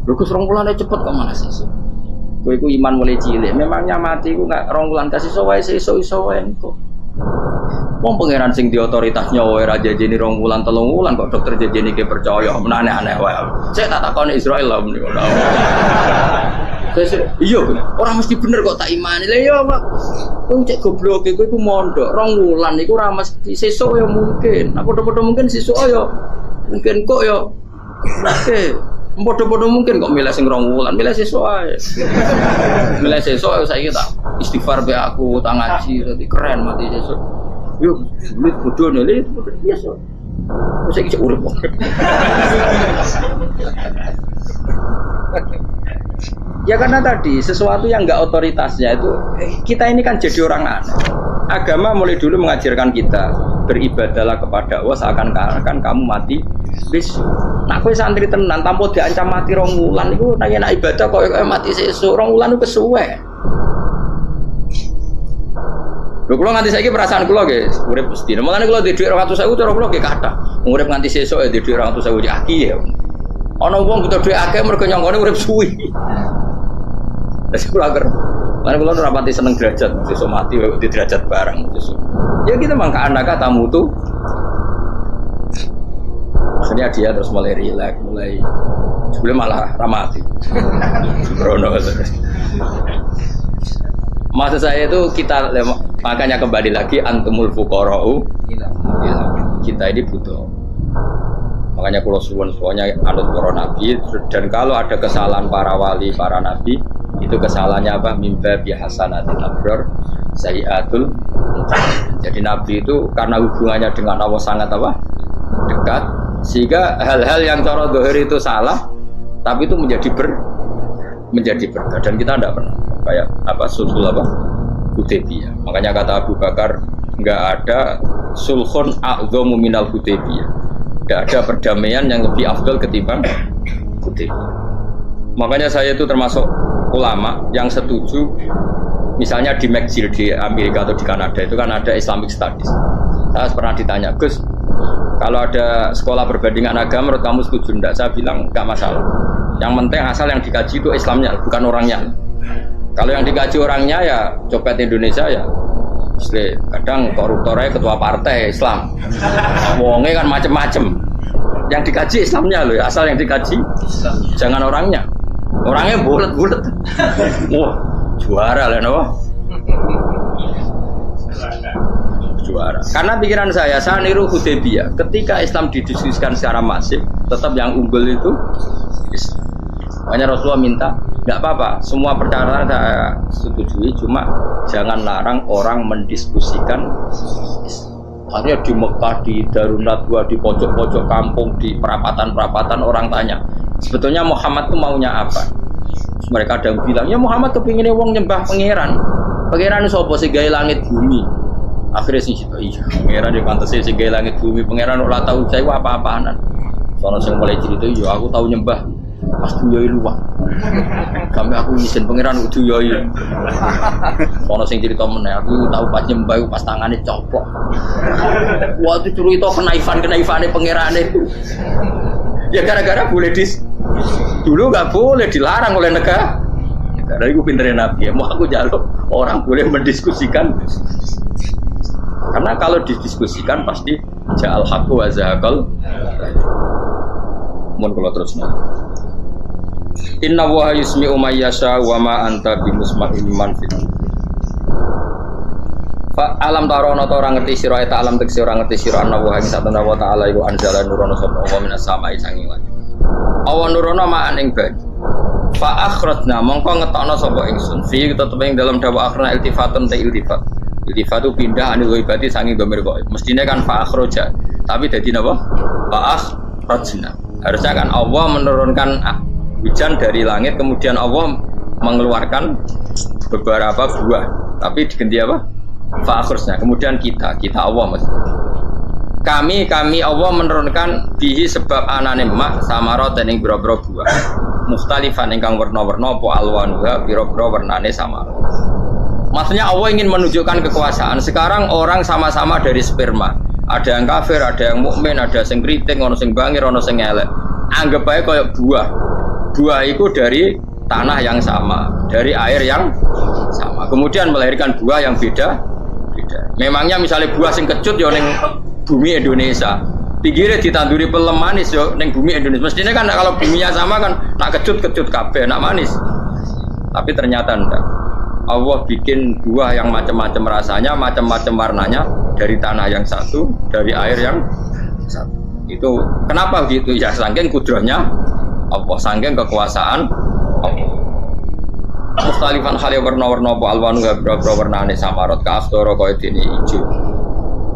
Lukus rong bulan cepet kok mana sih? Kowe iku iman mulai cilik. Memangnya mati iku enggak rong bulan kasih sowae iso wae kok. Wong pangeran sing di otoritasnya wae ra jajeni rong bulan 3 bulan kok dokter jajeni ke percaya. Aneh-aneh wae. Saya tak takoni Israel lah menika. Iya, orang mesti bener kok tak imani. Lah iya, Pak. Kowe cek goblok kowe iku mondok 2 bulan iku ora mesti sesuk ya mungkin. Nah, padha-padha mungkin sesuk ya. Mungkin kok ya. Oke. Padha-padha mungkin kok milih sing 2 bulan, milih sesuk ae. Milih sesuk saiki tak istighfar be aku, tak ngaji dadi keren mati sesuk. Yo, sulit bodoh nih, itu biasa. Masa kita urip. Ya karena tadi sesuatu yang enggak otoritasnya itu kita ini kan jadi orang aneh. Agama mulai dulu mengajarkan kita beribadahlah kepada Allah seakan-akan kamu mati besok. Nah, kowe santri tenan tanpa diancam mati 2 wulan iku nanya nak ibadah kok mati sesuk 2 wulan itu kesuwe. Lho kula nganti saiki perasaan kula nggih urip mesti. Mulane kula di dhuwit 200.000 cara kula nggih kathah. Urip nganti sesuk ya di dhuwit 200.000 aki ya. Ana wong butuh dhuwit akeh mergo nyongkone urip suwi. Wis kula ger. Karena kalau rapati seneng derajat, sesuk mati di derajat barang sesuk. Ya kita mangka anaka tamu tuh. Akhirnya dia terus mulai rileks, mulai sebelum malah ramati. Sembrono. Maksud saya itu kita makanya kembali lagi antumul fuqara'u kita ini butuh. Makanya kalau suwon-suwonnya anut para nabi dan kalau ada kesalahan para wali, para nabi itu kesalahannya apa? Mimba bihasanatil abrar sayyiatul. Jadi nabi itu karena hubungannya dengan Allah sangat apa? Dekat sehingga hal-hal yang cara zahir itu salah tapi itu menjadi berkah dan kita tidak pernah kayak apa sulhul apa Hudaybiyah. Makanya kata Abu Bakar enggak ada sulhun a'dhamu minal Hudaybiyah. Enggak ada perdamaian yang lebih afdal ketimbang Hudaybiyah. Makanya saya itu termasuk ulama yang setuju misalnya di McGill di Amerika atau di Kanada itu kan ada Islamic Studies. Saya pernah ditanya, Gus, kalau ada sekolah perbandingan agama menurut kamu setuju enggak? Saya bilang enggak masalah. Yang penting asal yang dikaji itu Islamnya, bukan orangnya. Kalau yang dikaji orangnya ya copet Indonesia ya. Kadang koruptornya ketua partai Islam. Wonge kan macem-macem. Yang dikaji Islamnya loh, asal yang dikaji Islam. Jangan orangnya. Orangnya bulat-bulat. Wah, juara lah no. Juara. Karena pikiran saya niru Hudaybiyah. Ketika Islam didiskusikan secara masif, tetap yang unggul itu Islam. Makanya Rasulullah minta, nggak apa-apa, semua perkara saya setujui, cuma jangan larang orang mendiskusikan Islam. Artinya di Mekah, di Darun Nadwa, di pojok-pojok kampung, di perapatan-perapatan orang tanya, sebetulnya Muhammad itu maunya apa? Mereka ada yang bilang, ya Muhammad kepinginnya wong nyembah pangeran. Pangeran itu apa sih gaya langit bumi? Akhirnya sih itu iya, pangeran di pantas sih gaya langit bumi. Pangeran ulah tahu saya apa-apaanan. Soalnya saya mulai cerita, iya aku tahu nyembah. Pas duyoi luwak. Kami aku izin pangeran duyoi. Soalnya sing cerita meneh aku tahu pas nyembah pas tangannya copok. Waktu cerita kenaifan-kenaifane pangerane itu. Ya gara-gara boleh dulu nggak boleh dilarang oleh negara. Negara itu pinternya Nabi. Mau aku jaluk orang boleh mendiskusikan. Karena kalau didiskusikan pasti ja'al haqqu wa zahaqal. Mun kula terusno. Inna wa yusmi'u may yasha wa ma anta bimusma'in man fil. Fa alam tarono ta ora ngerti sira eta alam tekse ora ngerti sira ana wa ing satana wa ta'ala iku anjala nurono sapa wa minas sama'i sanging langit. Awan nurono ma'an ing banyu. Fa akhrajna mongko ngetokno sapa ingsun fi tetep ing dalam dawa akhirna iltifatun ta iltifat. Iltifat itu pindah anil ghaibati sanging dhamir ghaib. Mestine kan fa akhraja, tapi dadi napa? Fa akhrajna. Harusnya kan Allah menurunkan hujan dari langit, kemudian Allah mengeluarkan beberapa buah, tapi diganti apa? Fa'akhirnya, kemudian kita Allah maksudnya. Kami Allah menurunkan bihi sebab anane mak samarot dan ing boro-boro buah. Mukhtalifan ingkang werna-werna apa alwanuha boro-boro wernane samarot. Maksudnya Allah ingin menunjukkan kekuasaan. Sekarang orang sama-sama dari sperma. Ada yang kafir, ada yang mukmin, ada yang kriting, ono sing bangir, ono sing elek. Anggap aja kayak buah. Buah itu dari tanah yang sama, dari air yang sama. Kemudian melahirkan buah yang beda. Memangnya misalnya buah sing kecut ya ning bumi Indonesia. Pinggirnya ditanduri pelem manis ya ning bumi Indonesia. Mestinya kan kalau buminya sama kan nak kecut kabeh, nak manis. Tapi ternyata enggak. Allah bikin buah yang macam-macam rasanya, macam-macam warnanya dari tanah yang satu, dari air yang satu. Itu kenapa gitu? Ya saking kudrahnya Allah, saking kekuasaan Allah. Mustalifan khali warna-warna apa alwanu berapa warnane samarot ka asdoro kaya dene ijo.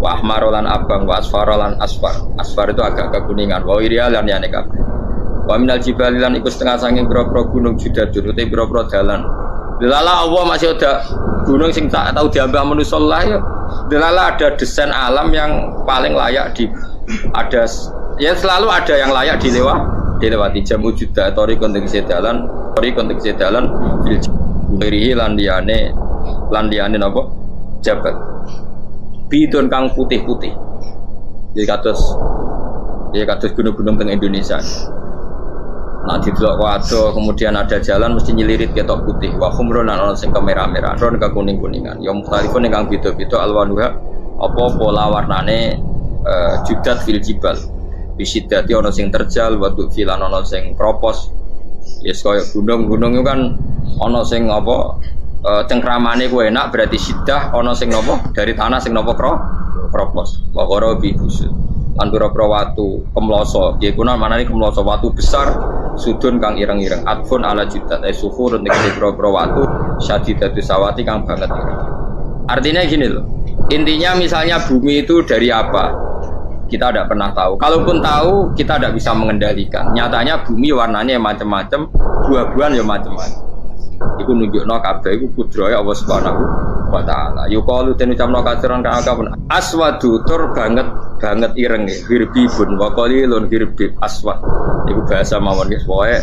Wa ahmarolan abang wa asfarolan asfar. Asfar itu agak kekuningan. Wa irialan yane kabeh. Wa minal jibalilan iku setengah saking boro-boro gunung judadun uti boro-boro dalan. Delala Allah masih ada gunung sing tak tahu diambah manusia lah ya. Delala ada desain alam yang paling layak ada ya selalu ada yang layak dilewati jam wujuda tori konteks dalan birihi landiane napa jabat bidon kang putih-putih jadi kados gunung-gunung teng Indonesia. Nah didelok waduh kemudian ada jalan mesti nyelirit ketok putih. Wa khumrun ana sing kemerah-merah, ron ke kuning-kuningan. Ya mukhtalifun ingkang beda-beda alwanuha apa pola warnane judat fil jibal. Bisidati ana sing terjal, wa filan ana sing kropos. Yes kaya gunung-gunung itu kan ana sing apa cengkramane ku enak berarti sidah ana sing napa dari tanah sing napa kropos. Wa qara bi busud. Lan pira-pira watu kemloso, yaiku manane kemloso watu besar sudun kang ireng-ireng adfun ala judat suhur nek pira-pira watu syadidatu sawati kang banget ireng. Artinya gini loh. Intinya misalnya bumi itu dari apa? Kita tidak pernah tahu. Kalaupun tahu, kita tidak bisa mengendalikan. Nyatanya bumi warnanya macam-macam, buah-buahan ya macam-macam. Iku nunjukno kabeh iku kudrahe Allah Subhanahu wa taala. Yuqalu ten ucapno kaciran kang akeh aswadu tur banget ireng hirbibun wa qalilun hirbib aswad. Iku bahasa mawon guys, pokoke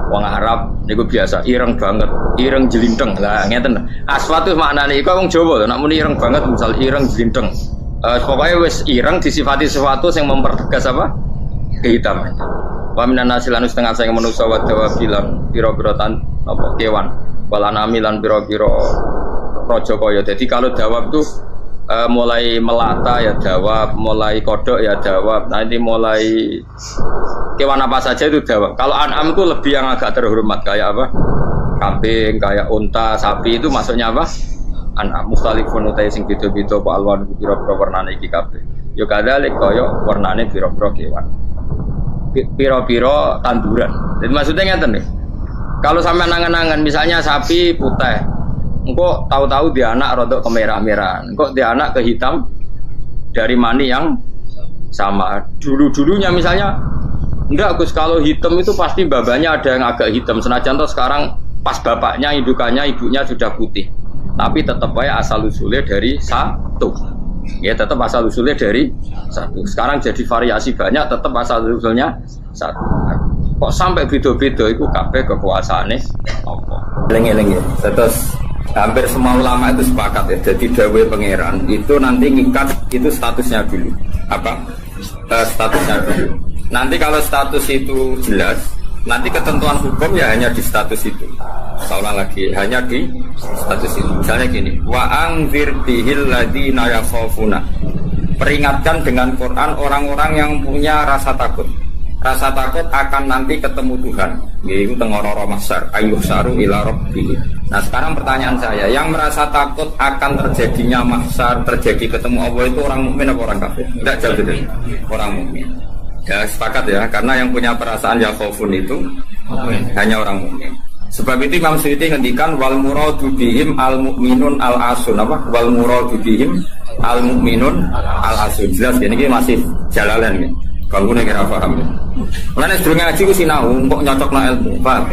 wong Arab niku biasa ireng banget, ireng jelinteng. Lah ngeten. Aswad itu maknane iku wong Jawa lho, nek muni ireng banget misal ireng jelinteng. Pokoknya wis ireng disifati sesuatu yang mempertegas apa? Kehitaman. Wa minan nasilan setengah saya manusa wa dawabilan pira-pira apa kewan. Walanami lan pira-pira raja kaya. Jadi kalau dawab itu mulai melata ya dawab, mulai kodok ya dawab. Nanti mulai kewan apa saja itu dawab. Kalau an'am itu lebih yang agak terhormat kayak apa? Kambing, kayak unta, sapi itu masuknya apa? An'am mukhtalifun utai sing beda-beda apa alwan pira-pira warnane iki kabeh. Ya kadalik kaya warnane pira-pira kewan. Pira-pira tanduran. Jadi maksudnya ngeten nih. Kalau sampai nangan-nangan misalnya sapi putih, engkau tahu-tahu dia anak rodok kemerah-merahan, engkau dia anak ke hitam dari mani yang sama. Dulu-dulunya misalnya, enggak Gus, kalau hitam itu pasti babanya ada yang agak hitam. Senajan toh sekarang pas bapaknya, indukannya, ibunya sudah putih, tapi tetap aja asal usulnya dari satu. Ya tetap asal usulnya dari satu. Sekarang jadi variasi banyak, tetap asal usulnya satu. Kok sampai beda-beda itu kabeh kekuasaane apa? Eling-eling ya. Terus hampir semua ulama itu sepakat ya. Jadi dawuh pangeran itu nanti ngikat itu statusnya dulu. Apa? Statusnya dulu. Nanti kalau status itu jelas, nanti ketentuan hukum ya hanya di status itu. Seolah lagi hanya di status itu. Misalnya gini, wa anzir bihil ladina yakhafuna. Peringatkan dengan Quran orang-orang yang punya rasa takut. Rasa takut akan nanti ketemu Tuhan. Yaitu tengororo mahsyar, ayyuh saru ila rabbih. Nah sekarang pertanyaan saya, yang merasa takut akan terjadinya mahsyar, terjadi ketemu Allah itu orang mukmin apa orang kafir? Tidak jauh itu. Orang mukmin. Ya sepakat ya, karena yang punya perasaan yakhafun itu hanya orang mukmin. Sebab itu Imam Suyuti ngendikan wal muradu bihim al mukminun al asun apa? Wal muradu bihim al mukminun al asun. Jelas ini masih jalalan ya. Kalau gue kira paham ya. Karena sebelum ngaji gue sinau, kok nyocok no ilmu, paham?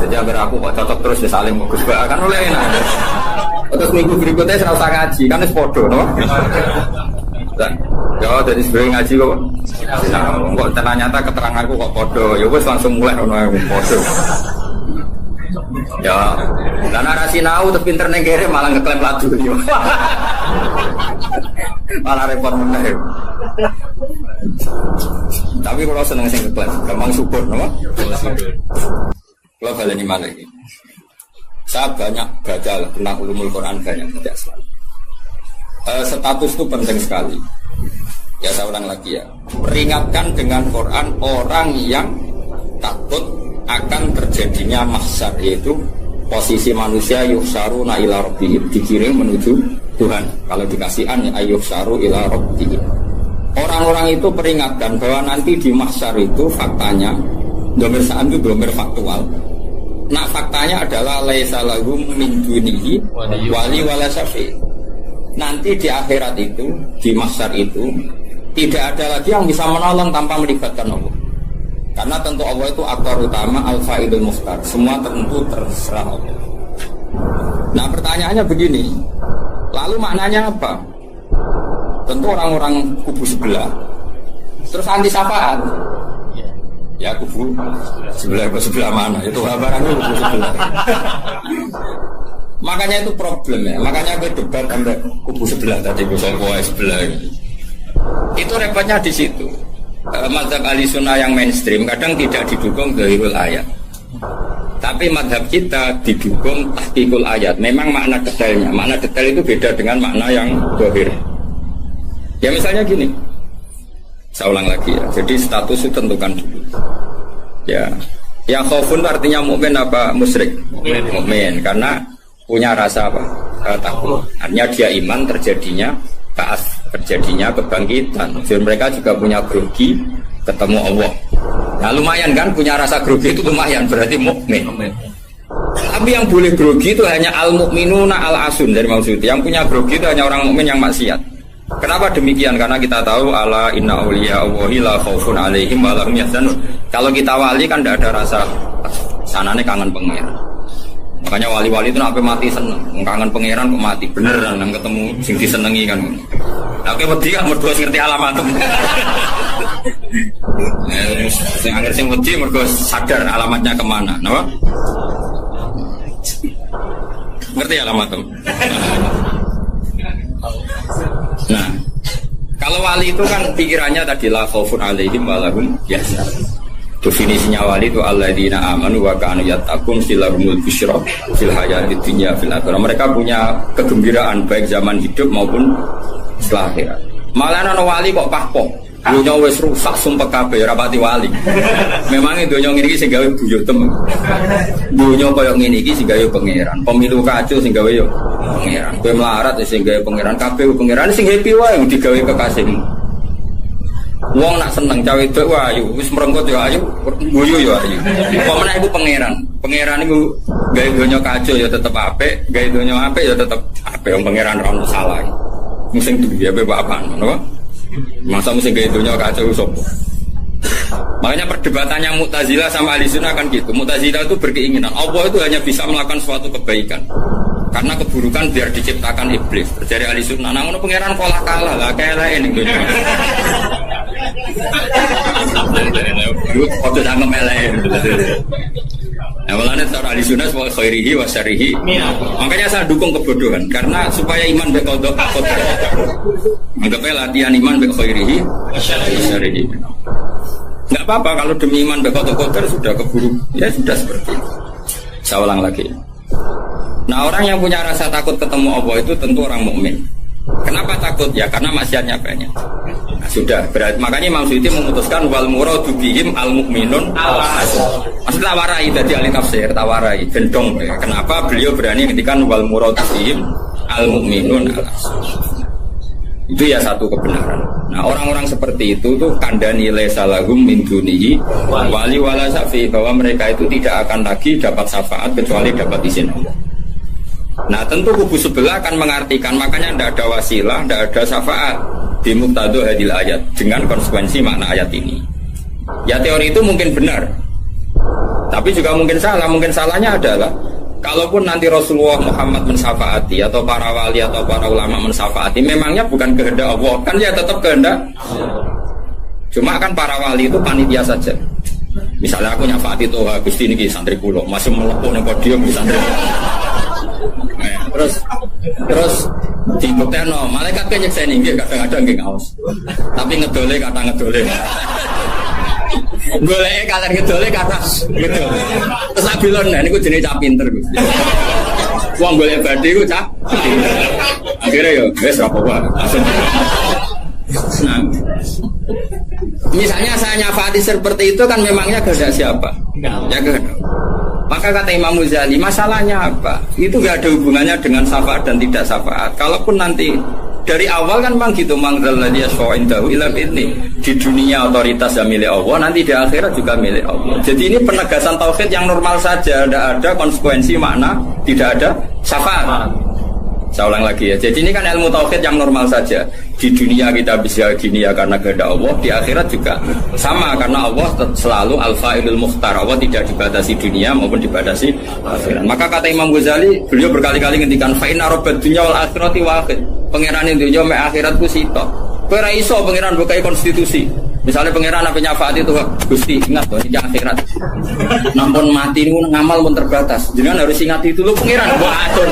Jadi agar aku kok cocok terus ya saling bagus banget kan oleh enak. Terus minggu berikutnya serau usah ngaji, kan itu podo, no? Ya dari sebelum ngaji kok sinau, kok ternyata keteranganku kok podo, ya gue langsung mulai no podo. Ya, dan narasi nau terus pinter nenggere malah ngeklaim ladu yo. Malah repot meneh. Tapi kalau seneng sing ngeklaim, gampang subur, no? Kalau baleni mana ini? Saya banyak baca tentang ulumul Quran banyak tidak selalu. Status itu penting sekali. Ya saya ulang lagi ya. Peringatkan dengan Quran orang yang takut akan terjadinya mahsyar, yaitu posisi manusia yuhsaruna ila rabbihim, dikirim menuju Tuhan. Kalau dikasih an yuhsaru ila rabbihim. Orang-orang itu peringatkan bahwa nanti di mahsyar itu faktanya domir sa'an itu domir faktual. Nah faktanya adalah laisa lahum min dunihi wali wala syafi'. Nanti di akhirat itu, di mahsyar itu tidak ada lagi yang bisa menolong tanpa melibatkan Allah. Karena tentu Allah itu akbar utama al-fa'idul mukhtar. Semua tentu terserah Allah. Nah pertanyaannya begini, lalu maknanya apa? Tentu orang-orang kubu sebelah terus anti syafaat. Ya kubu sebelah mana? Itu barangnya kubu sebelah. Makanya itu problem ya. Makanya gue debat sampai kubu sebelah tadi, gue sebelah. Itu repotnya di situ. mazhab Ahlussunnah yang mainstream kadang tidak didukung dhahirul ayat. Tapi mazhab kita didukung tahqiqul ayat. Memang makna detailnya. Makna detail itu beda dengan makna yang dhahir. Ya misalnya gini. Saya ulang lagi ya. Jadi status itu tentukan dulu. Ya. Yang khaufun artinya mukmin apa musyrik? Mukmin. Karena punya rasa apa? Takut. Artinya dia iman terjadinya taat, terjadinya kebangkitan. Jadi mereka juga punya grogi ketemu Allah. Nah lumayan kan punya rasa grogi itu lumayan berarti mukmin. Tapi yang boleh grogi itu hanya al-mukminuna al-asun dari maksud. Yang punya grogi itu hanya orang mukmin yang maksiat. Kenapa demikian? Karena kita tahu ala inna auliya Allahi la khaufun alaihim wa lahum yahzanun. Kalau kita wali kan tidak ada rasa sanane kangen pangeran. Makanya wali-wali itu sampai mati seneng. Kangen pangeran kok mati beneran nang ketemu sing disenengi kan. Oke wedi kan mergo ngerti alamat. Sing akhir sing wedi mergo sadar alamatnya kemana, napa? Ngerti alamat tuh. Nah, kalau wali itu kan pikirannya tadi la khaufun alaihim wa lahum yahzanun. Definisinya wali itu alladzina amanu wa kanu yattaqun silahumul busyra fil hayatid dunya fil akhirah. Mereka punya kegembiraan baik zaman hidup maupun setelah akhirat. Malah ana wali kok pahpoh. Dunya wis rusak sumpek kabeh ora pati wali. Memang dunya ngene iki sing gawe buyutem. Dunya koyo ngene iki sing gawe pangeran. Pemilu kacau sing gawe yo pangeran. Kowe melarat sing gawe pangeran, kabeh pangeran sing happy wae digawe kekasihmu. Wong nak seneng cawe wedok ayu, wis merenggot yo ayu, guyu yo ayu. Apa meneh iku pangeran. Pangeran iku gawe donya kacau ya tetep apik, gawe donya apik ya tetep apik. Wong pangeran ora ono salah. Sing duwe bapak ngono. Masa mesti gawe donya kacau sapa? Makanya perdebatannya Mu'tazilah sama Ahlussunnah kan gitu. Mu'tazilah itu berkeinginan Allah itu hanya bisa melakukan suatu kebaikan. Karena keburukan biar diciptakan iblis. Dari Ahlussunnah nang ngono pangeran kalah lah kayak ini gitu. Waktu tangkem elek. Nah, walane cara Ahlussunnah wa khairihi wa syarrihi. Makanya saya dukung kebodohan karena supaya iman be qada qadar. Anggapnya latihan iman be khairihi wa syarrihi. Enggak apa-apa kalau demi iman be qada qadar sudah keburu. Ya sudah seperti itu. Saya ulang lagi. Nah, orang yang punya rasa takut ketemu Allah itu tentu orang mukmin. Kenapa takut? Ya karena maksiatnya banyak. Nah, sudah berarti makanya Imam Suyuti memutuskan wal muradu bihim al mukminun al asun. Maksudnya tawarai tadi ahli tafsir tawarai gendong. Ya. Kenapa beliau berani ketika wal muradu bihim al mukminun al asun? Itu ya satu kebenaran. Nah orang-orang seperti itu tuh kandani lesalahum min dunihi wali wala syafi bahwa mereka itu tidak akan lagi dapat syafaat kecuali dapat izin Allah. Nah tentu kubu sebelah akan mengartikan makanya tidak ada wasilah, tidak ada syafaat di muqtadu hadil ayat dengan konsekuensi makna ayat ini. Ya teori itu mungkin benar, tapi juga mungkin salah. Mungkin salahnya adalah kalaupun nanti Rasulullah Muhammad mensyafaati atau para wali atau para ulama mensyafaati, memangnya bukan kehendak Allah, kan ya tetap kehendak. Cuma kan para wali itu panitia saja. Misalnya aku nyafaati tuh Gusti niki santri kula, masih melepuh ning podium di santri. Terus dibuktekno, malaikat kan nyekseni nggih kadang-kadang nggih ngaos. Tapi ngedole kata ngedole. Goleke kata ngedole kata ngedole. Terus abilon nah niku jenenge cah pinter Gus. Wong golek badhe iku cah. Akhire yo wis ora apa-apa. Nah, misalnya saya nyafati seperti itu kan memangnya kehendak siapa? Ya kehendak. Maka kata Imam Ghazali, masalahnya apa? Itu gak ada hubungannya dengan syafaat dan tidak syafaat. Kalaupun nanti dari awal kan memang gitu, mangzalladzi yashfa'u indahu illa bi'idznih. Di dunia otoritas yang milik Allah, nanti di akhirat juga milik Allah. Jadi ini penegasan tauhid yang normal saja, tidak ada konsekuensi makna, tidak ada syafaat. Saya ulang lagi ya. Jadi ini kan ilmu tauhid yang normal saja. Di dunia kita bisa gini ya karena kehendak Allah, di akhirat juga sama karena Allah selalu al-fa'ilul mukhtar. Allah tidak dibatasi dunia maupun dibatasi akhirat. Maka kata Imam Ghazali, beliau berkali-kali ngendikan fa inna rabbad dunya wal akhirati wahid. Pangeran dunya mek akhirat ku sitok. Kowe ora iso pangeran bukai konstitusi. Misalnya pangeran apa nyafaat itu Gusti ingat loh ini akhirat. Nampun mati ini ngamal pun terbatas. Jangan harus ingat itu lo pangeran. Waduh.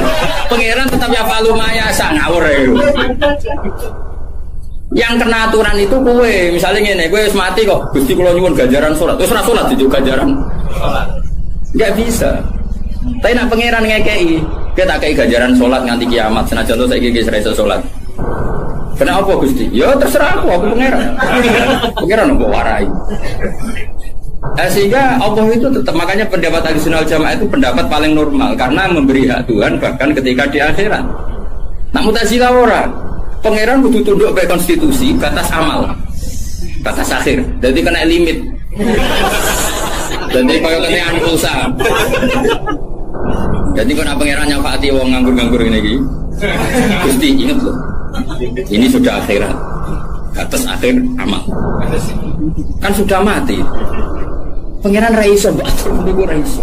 Pangeran tetap ya falu maya ngawur ya. Yang kena aturan itu kowe, misalnya ngene, kowe wis mati kok, Gusti kula nyuwun ganjaran salat. Terus ora salat juga ganjaran salat. Enggak bisa. Tapi nak pangeran ngekei, kita kei ganjaran salat nganti kiamat senajan to saiki wis ra iso salat. Kenapa Gusti? Ya terserah aku pangeran. Pangeran kok warai. Sehingga Allah itu tetap, makanya pendapat Ahlussunnah Jamaah itu pendapat paling normal karena memberi hak Tuhan bahkan ketika di akhirat. Nah Mu'tazilah ora. Pangeran kudu tunduk ke konstitusi, batas amal, batas akhir. Jadi kena limit. Jadi kaya kena anu pulsa. Jadi kena pangeran nyafaati wong nganggur-nganggur ngene iki. Gusti inget loh. Ini sudah akhirat. Batas akhir amal. Kan sudah mati. Pangeran ra iso mbok niku ra iso.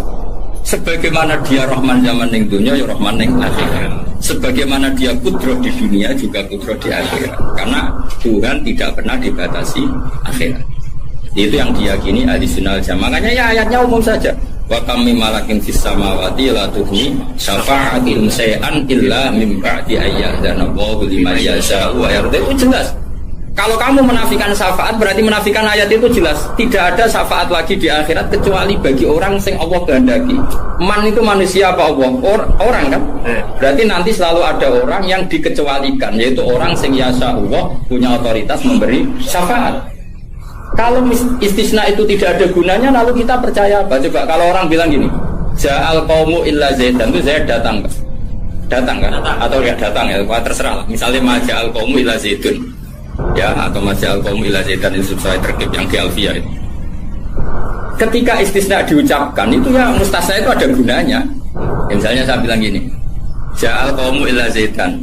Sebagaimana dia Rahman zaman ning dunia, ya Rahman ning akhirat. Sebagaimana dia kudroh di dunia, juga kudroh di akhirat. Karena Tuhan tidak pernah dibatasi akhirat. Itu yang diyakini Ahlussunnah Jamaah. Makanya ya ayatnya umum saja. Wa kam mim malakin fis samawati la tuhni syafa'atihim shay'an illa mim ba'di ayyadana Allahu liman yasha'u wa yarda. Itu jelas. Kalau kamu menafikan syafaat berarti menafikan ayat itu jelas. Tidak ada syafaat lagi di akhirat kecuali bagi orang yang Allah kehendaki. Man itu manusia apa Allah? Orang kan? Berarti nanti selalu ada orang yang dikecualikan, yaitu orang yang yasa Allah punya otoritas memberi syafaat. Kalau istisna itu tidak ada gunanya, lalu kita percaya apa? Coba kalau orang bilang gini, Ja'al qaumu illa Zaidan, itu Zaid datang kan? Atau ya datang ya, terserah lah. Misalnya Maja'al qaumu illa Zaidun, ya, atau Maja'al qaumu illa Zaidan, itu saya terkip yang di Alfiyah itu. Ketika istisna diucapkan itu ya mustasna itu ada gunanya. Ya, misalnya saya bilang gini, Ja'al qaumu illa Zaidan,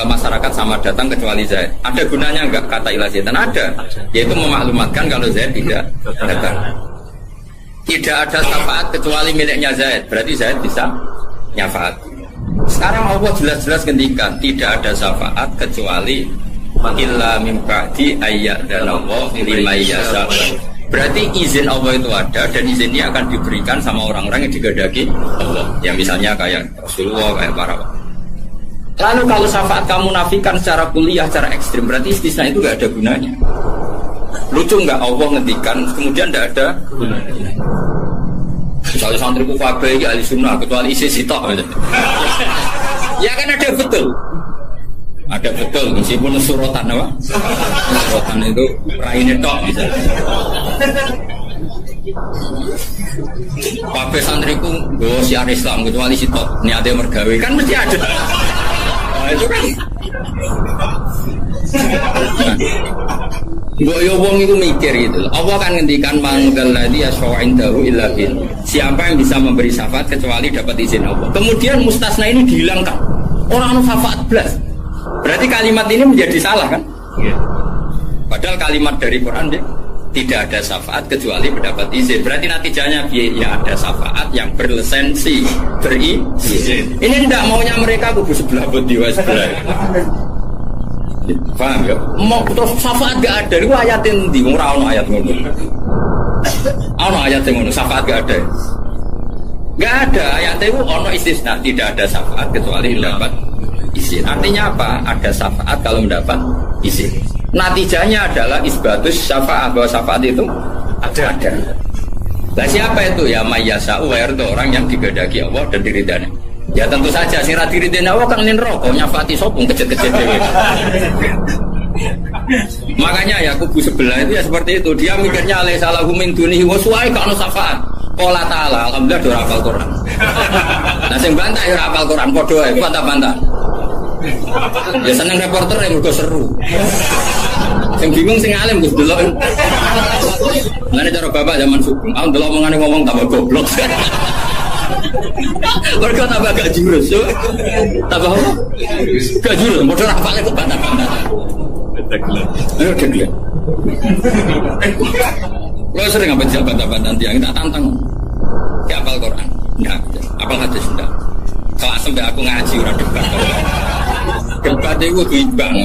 masyarakat sama datang kecuali Zaid. Ada gunanya enggak kata illa Zaidan? Ada, yaitu memaklumatkan kalau Zaid tidak datang. Tidak ada syafaat kecuali miliknya Zaid, berarti Zaid bisa nyafaat. Sekarang Allah jelas-jelas ngendikan tidak ada syafaat kecuali illa mim ba'di ayyadallahu liman yasha. Berarti izin Allah itu ada, dan izin ini akan diberikan sama orang-orang yang digandaki Allah. Ya misalnya kayak Rasulullah, kayak para. Lalu kalau syafaat kamu nafikan secara kuliah, secara ekstrim, berarti istisna itu gak ada gunanya. Lucu nggak Allah ngendikan kemudian tidak ada gunanya? Misalnya santriku kabeh iki ahli sunnah kecuali isi sitok. Ya kan ada betul. Ada betul meskipun suratan apa? Suratan itu raine tok bisa. Kabeh santriku nggo siar Islam kecuali sitok niate mergawe kan mesti ada. Nah, itu kan. Mbok yo wong iku mikir gitu. Allah kan ngendikan manggal ladzi yashfa'indahu illa bin. Siapa yang bisa memberi syafaat kecuali dapat izin Allah. Kemudian mustasna ini dihilangkan. Orang anu syafaat blas. Berarti kalimat ini menjadi salah kan? Padahal kalimat dari Quran dia tidak ada syafaat kecuali mendapat izin. Berarti natijanya ya ada syafaat yang berlisensi, berizin. Ini tidak maunya mereka kubu sebelah bodi sebelah. Paham ya? Mau terus syafaat gak ada. Itu ayatin di ora ono ayat ngono. Ono ayat ngono, syafaat gak ada. Gak ada ayat itu ono istisna, tidak ada syafaat kecuali mendapat izin. Artinya apa? Ada syafaat kalau mendapat izin. Natijanya adalah isbatus syafaat, bahwa syafaat itu ada. Nah siapa itu? Ya mayyasa'u wa yarda, orang yang digandaki Allah dan diridani. Ya tentu saja sing ra diridani Allah kan neraka nyafati sopung kecet-kecet dhewe. Makanya ya kubu sebelah itu ya seperti itu. Dia mikirnya alaisa lahu min dunihi wa suwa'i kana syafaat. Qala ta'ala alhamdulillah do hafal Quran. Nah sing bantah ya hafal Quran padha ae bantah-bantah. Ya seneng reporter yang mergo seru. Sing bingung sing alim Gus delok. Lane cara bapak zaman sugeng, aku delok omongane ngomong tambah goblok. Mereka tambah gak jurus, so. Tambah apa? Gak jurus, modal hafalnya kok bantah-bantah. Ayo degil. Lo sering apa jawab bantah-bantah dia, kita tantang. Ya hafal Quran, enggak. Hafal hadis enggak. Kelas sampai aku ngaji ora debat. Debat itu imbang.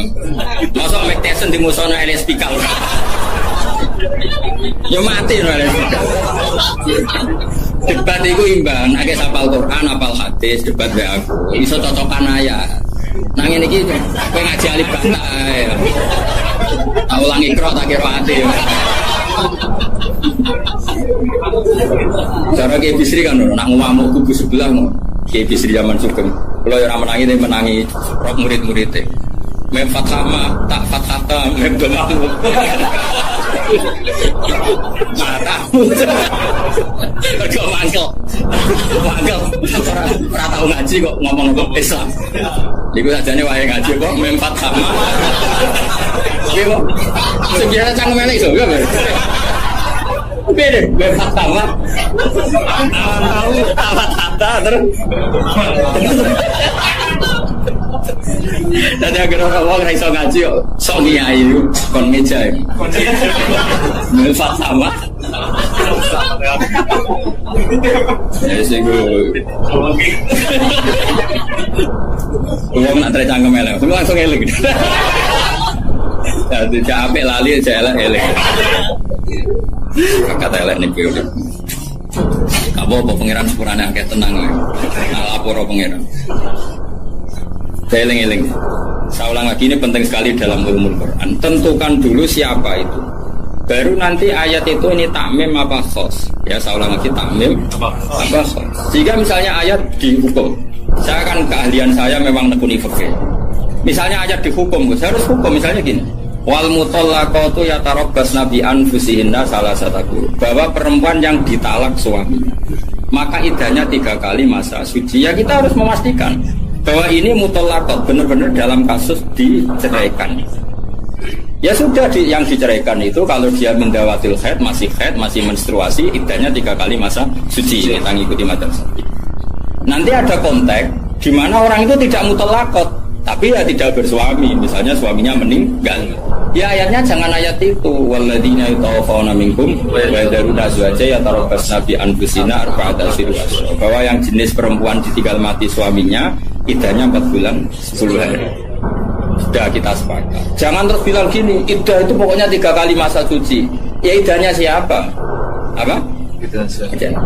Masa Mike Tyson di musono LSP kalau. Ya mati loh LSP. Debat itu imbang, agak hafal Quran, hafal hadis, debat be aku. Iso cocokan ayat. Nang ngene iki kowe ngaji alif bata. Tak ulangi krok tak kira hati. Cara Kiai Bisri kan nak ngamuk kubu sebelah Kiai Bisri zaman Sugeng. Kalau yang menangi dia menangi rok murid-muridnya. Mem fathama tak fathata mem domamu. Matamu. Kau mangkel. Ora tau ngaji kok ngomong Islam. Iku sajane wae ngaji kok mem fathama. Iki kok sebiasa cangkem elek iso gak? Beda, mem fathama. Tahu fathata terus. Tadi agar orang iso ngaji kok sok kiai kon meja. Melfat sama. Ya sing Wong nak tercangkem elek, langsung elek. Dadi capek lali aja elek. Kata elek nih periode. Kamu apa pangeran sepurane akeh tenang. Nah lapor pangeran. Eling-eling. Saya ulang lagi, ini penting sekali dalam ulumul Quran. Tentukan dulu siapa itu. Baru nanti ayat itu ini takmim apa khos. Ya saya ulang lagi, takmim apa khos. Jika misalnya ayat dihukum, saya kan keahlian saya memang nekuni fikih. Misalnya ayat dihukum, saya harus hukum misalnya gini. Wal mutallaqatu yatarabbasna bi anfusihinna salasata quru. Bahwa perempuan yang ditalak suaminya, maka idahnya 3 kali masa suci. Ya kita harus memastikan bahwa ini mutallaqat benar-benar dalam kasus diceraikan. Ya sudah yang diceraikan itu kalau dia mendawatil haid, masih menstruasi, idahnya 3 kali masa suci. Kita ngikuti madrasah. Nanti ada konteks di mana orang itu tidak mutallaqat, tapi ya tidak bersuami, misalnya suaminya meninggal. Ya ayatnya jangan ayat itu. Walladzina yatawaffawna minkum wa yadharuna azwaja yatarabbasna bi anfusina arba'ata ashhur. Bahwa yang jenis perempuan ditinggal mati suaminya, idahnya 4 bulan 10 hari. Sudah kita sepakat. Jangan terus bilang gini, idah itu pokoknya 3 kali masa suci. Ya idahnya siapa? Apa? Idah siapa?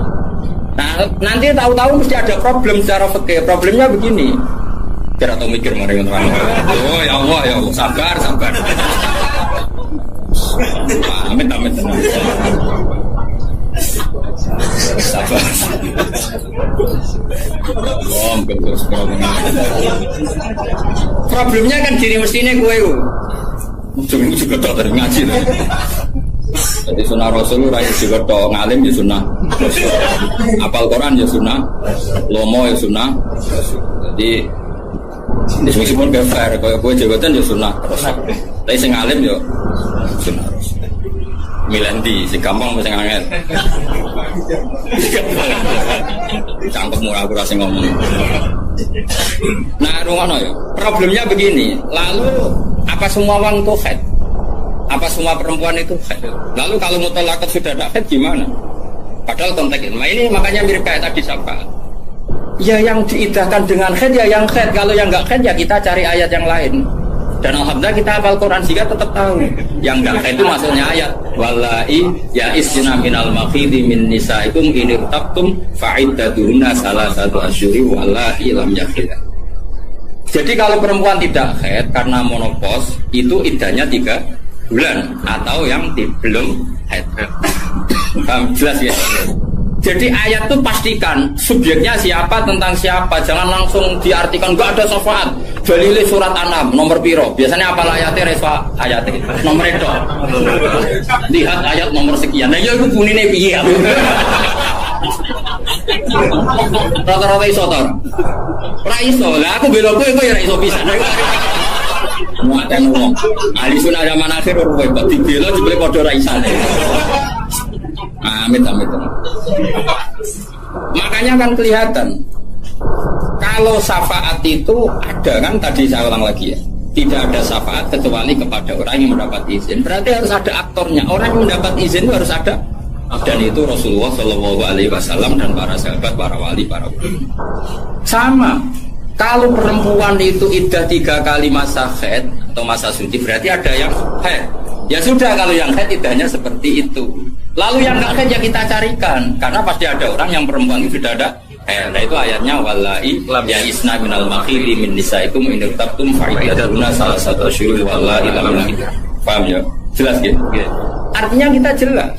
Nah nanti tahu-tahu mesti ada problem secara fikih. Problemnya begini. Kira atau mikir mari orang. Oh ya Allah, sabar. Amit. Sabar. Problemnya kan gini mestinya gue juga tak ngaji. Jadi sunnah Rasul raya juga tak ngalim ya sunnah. Apal Quran ya sunnah, lomo ya sunnah. Jadi meskipun gak fair, kalau gue jabatan ya sunnah. Tapi sing ngalim ya sunnah. Milandi, si gampang masih nganget. Cangkep murah aku rasa ngomong. Nah, rumah ya. Problemnya begini. Lalu apa semua orang itu haid? Apa semua perempuan itu haid? Lalu kalau mutallaqat sudah tidak haid gimana? Padahal konteks itu. Nah, ini makanya mirip kayak tadi syafaat. Ya yang diidahkan dengan haid ya yang haid. Kalau yang enggak haid ya kita cari ayat yang lain. Dan alhamdulillah kita hafal Quran sehingga tetap tahu yang enggak haid itu maksudnya ayat wallahi ya isna minal makhidi min nisaikum in irtabtum fa'iddatuhunna salasatu asyuri wallahi lam yakhid. Jadi kalau perempuan tidak haid karena menopause itu iddahnya 3 bulan atau yang belum haid. Jelas ya. Jadi ayat itu pastikan subjeknya siapa tentang siapa, jangan langsung diartikan enggak ada syafaat. Dalile surat An-Nam nomor piro? Biasanya apa ayatnya refa ayatnya nomor itu. Lihat ayat nomor sekian. Nah, ya itu bunine piye? Rata-rata iso to. Ora iso. Lah aku bela kowe ya ora iso pisan. Muatan wong. Ali sunah zaman akhir kowe kok dibela jebule padha ra isane. Amit. Makanya kan kelihatan kalau syafaat itu ada kan tadi saya ulang lagi ya, tidak ada syafaat kecuali kepada orang yang mendapat izin. Berarti harus ada aktornya. Orang yang mendapat izin itu harus ada, dan itu Rasulullah Shallallahu Alaihi Wasallam dan para sahabat, para wali, para ulama. Sama. Kalau perempuan itu iddah 3 kali masa haid atau masa suci berarti ada yang haid. Ya sudah kalau yang haid iddahnya seperti itu. Lalu yang enggak haid ya kita carikan karena pasti ada orang yang perempuan itu sudah ada. Nah itu ayatnya wallahi ya isna minal makhili min nisaikum in irtabtum fa'iddatuhunna salasatu asyhur wallahi lam yakhid. Paham ya? Jelas gitu. Artinya kita jelas.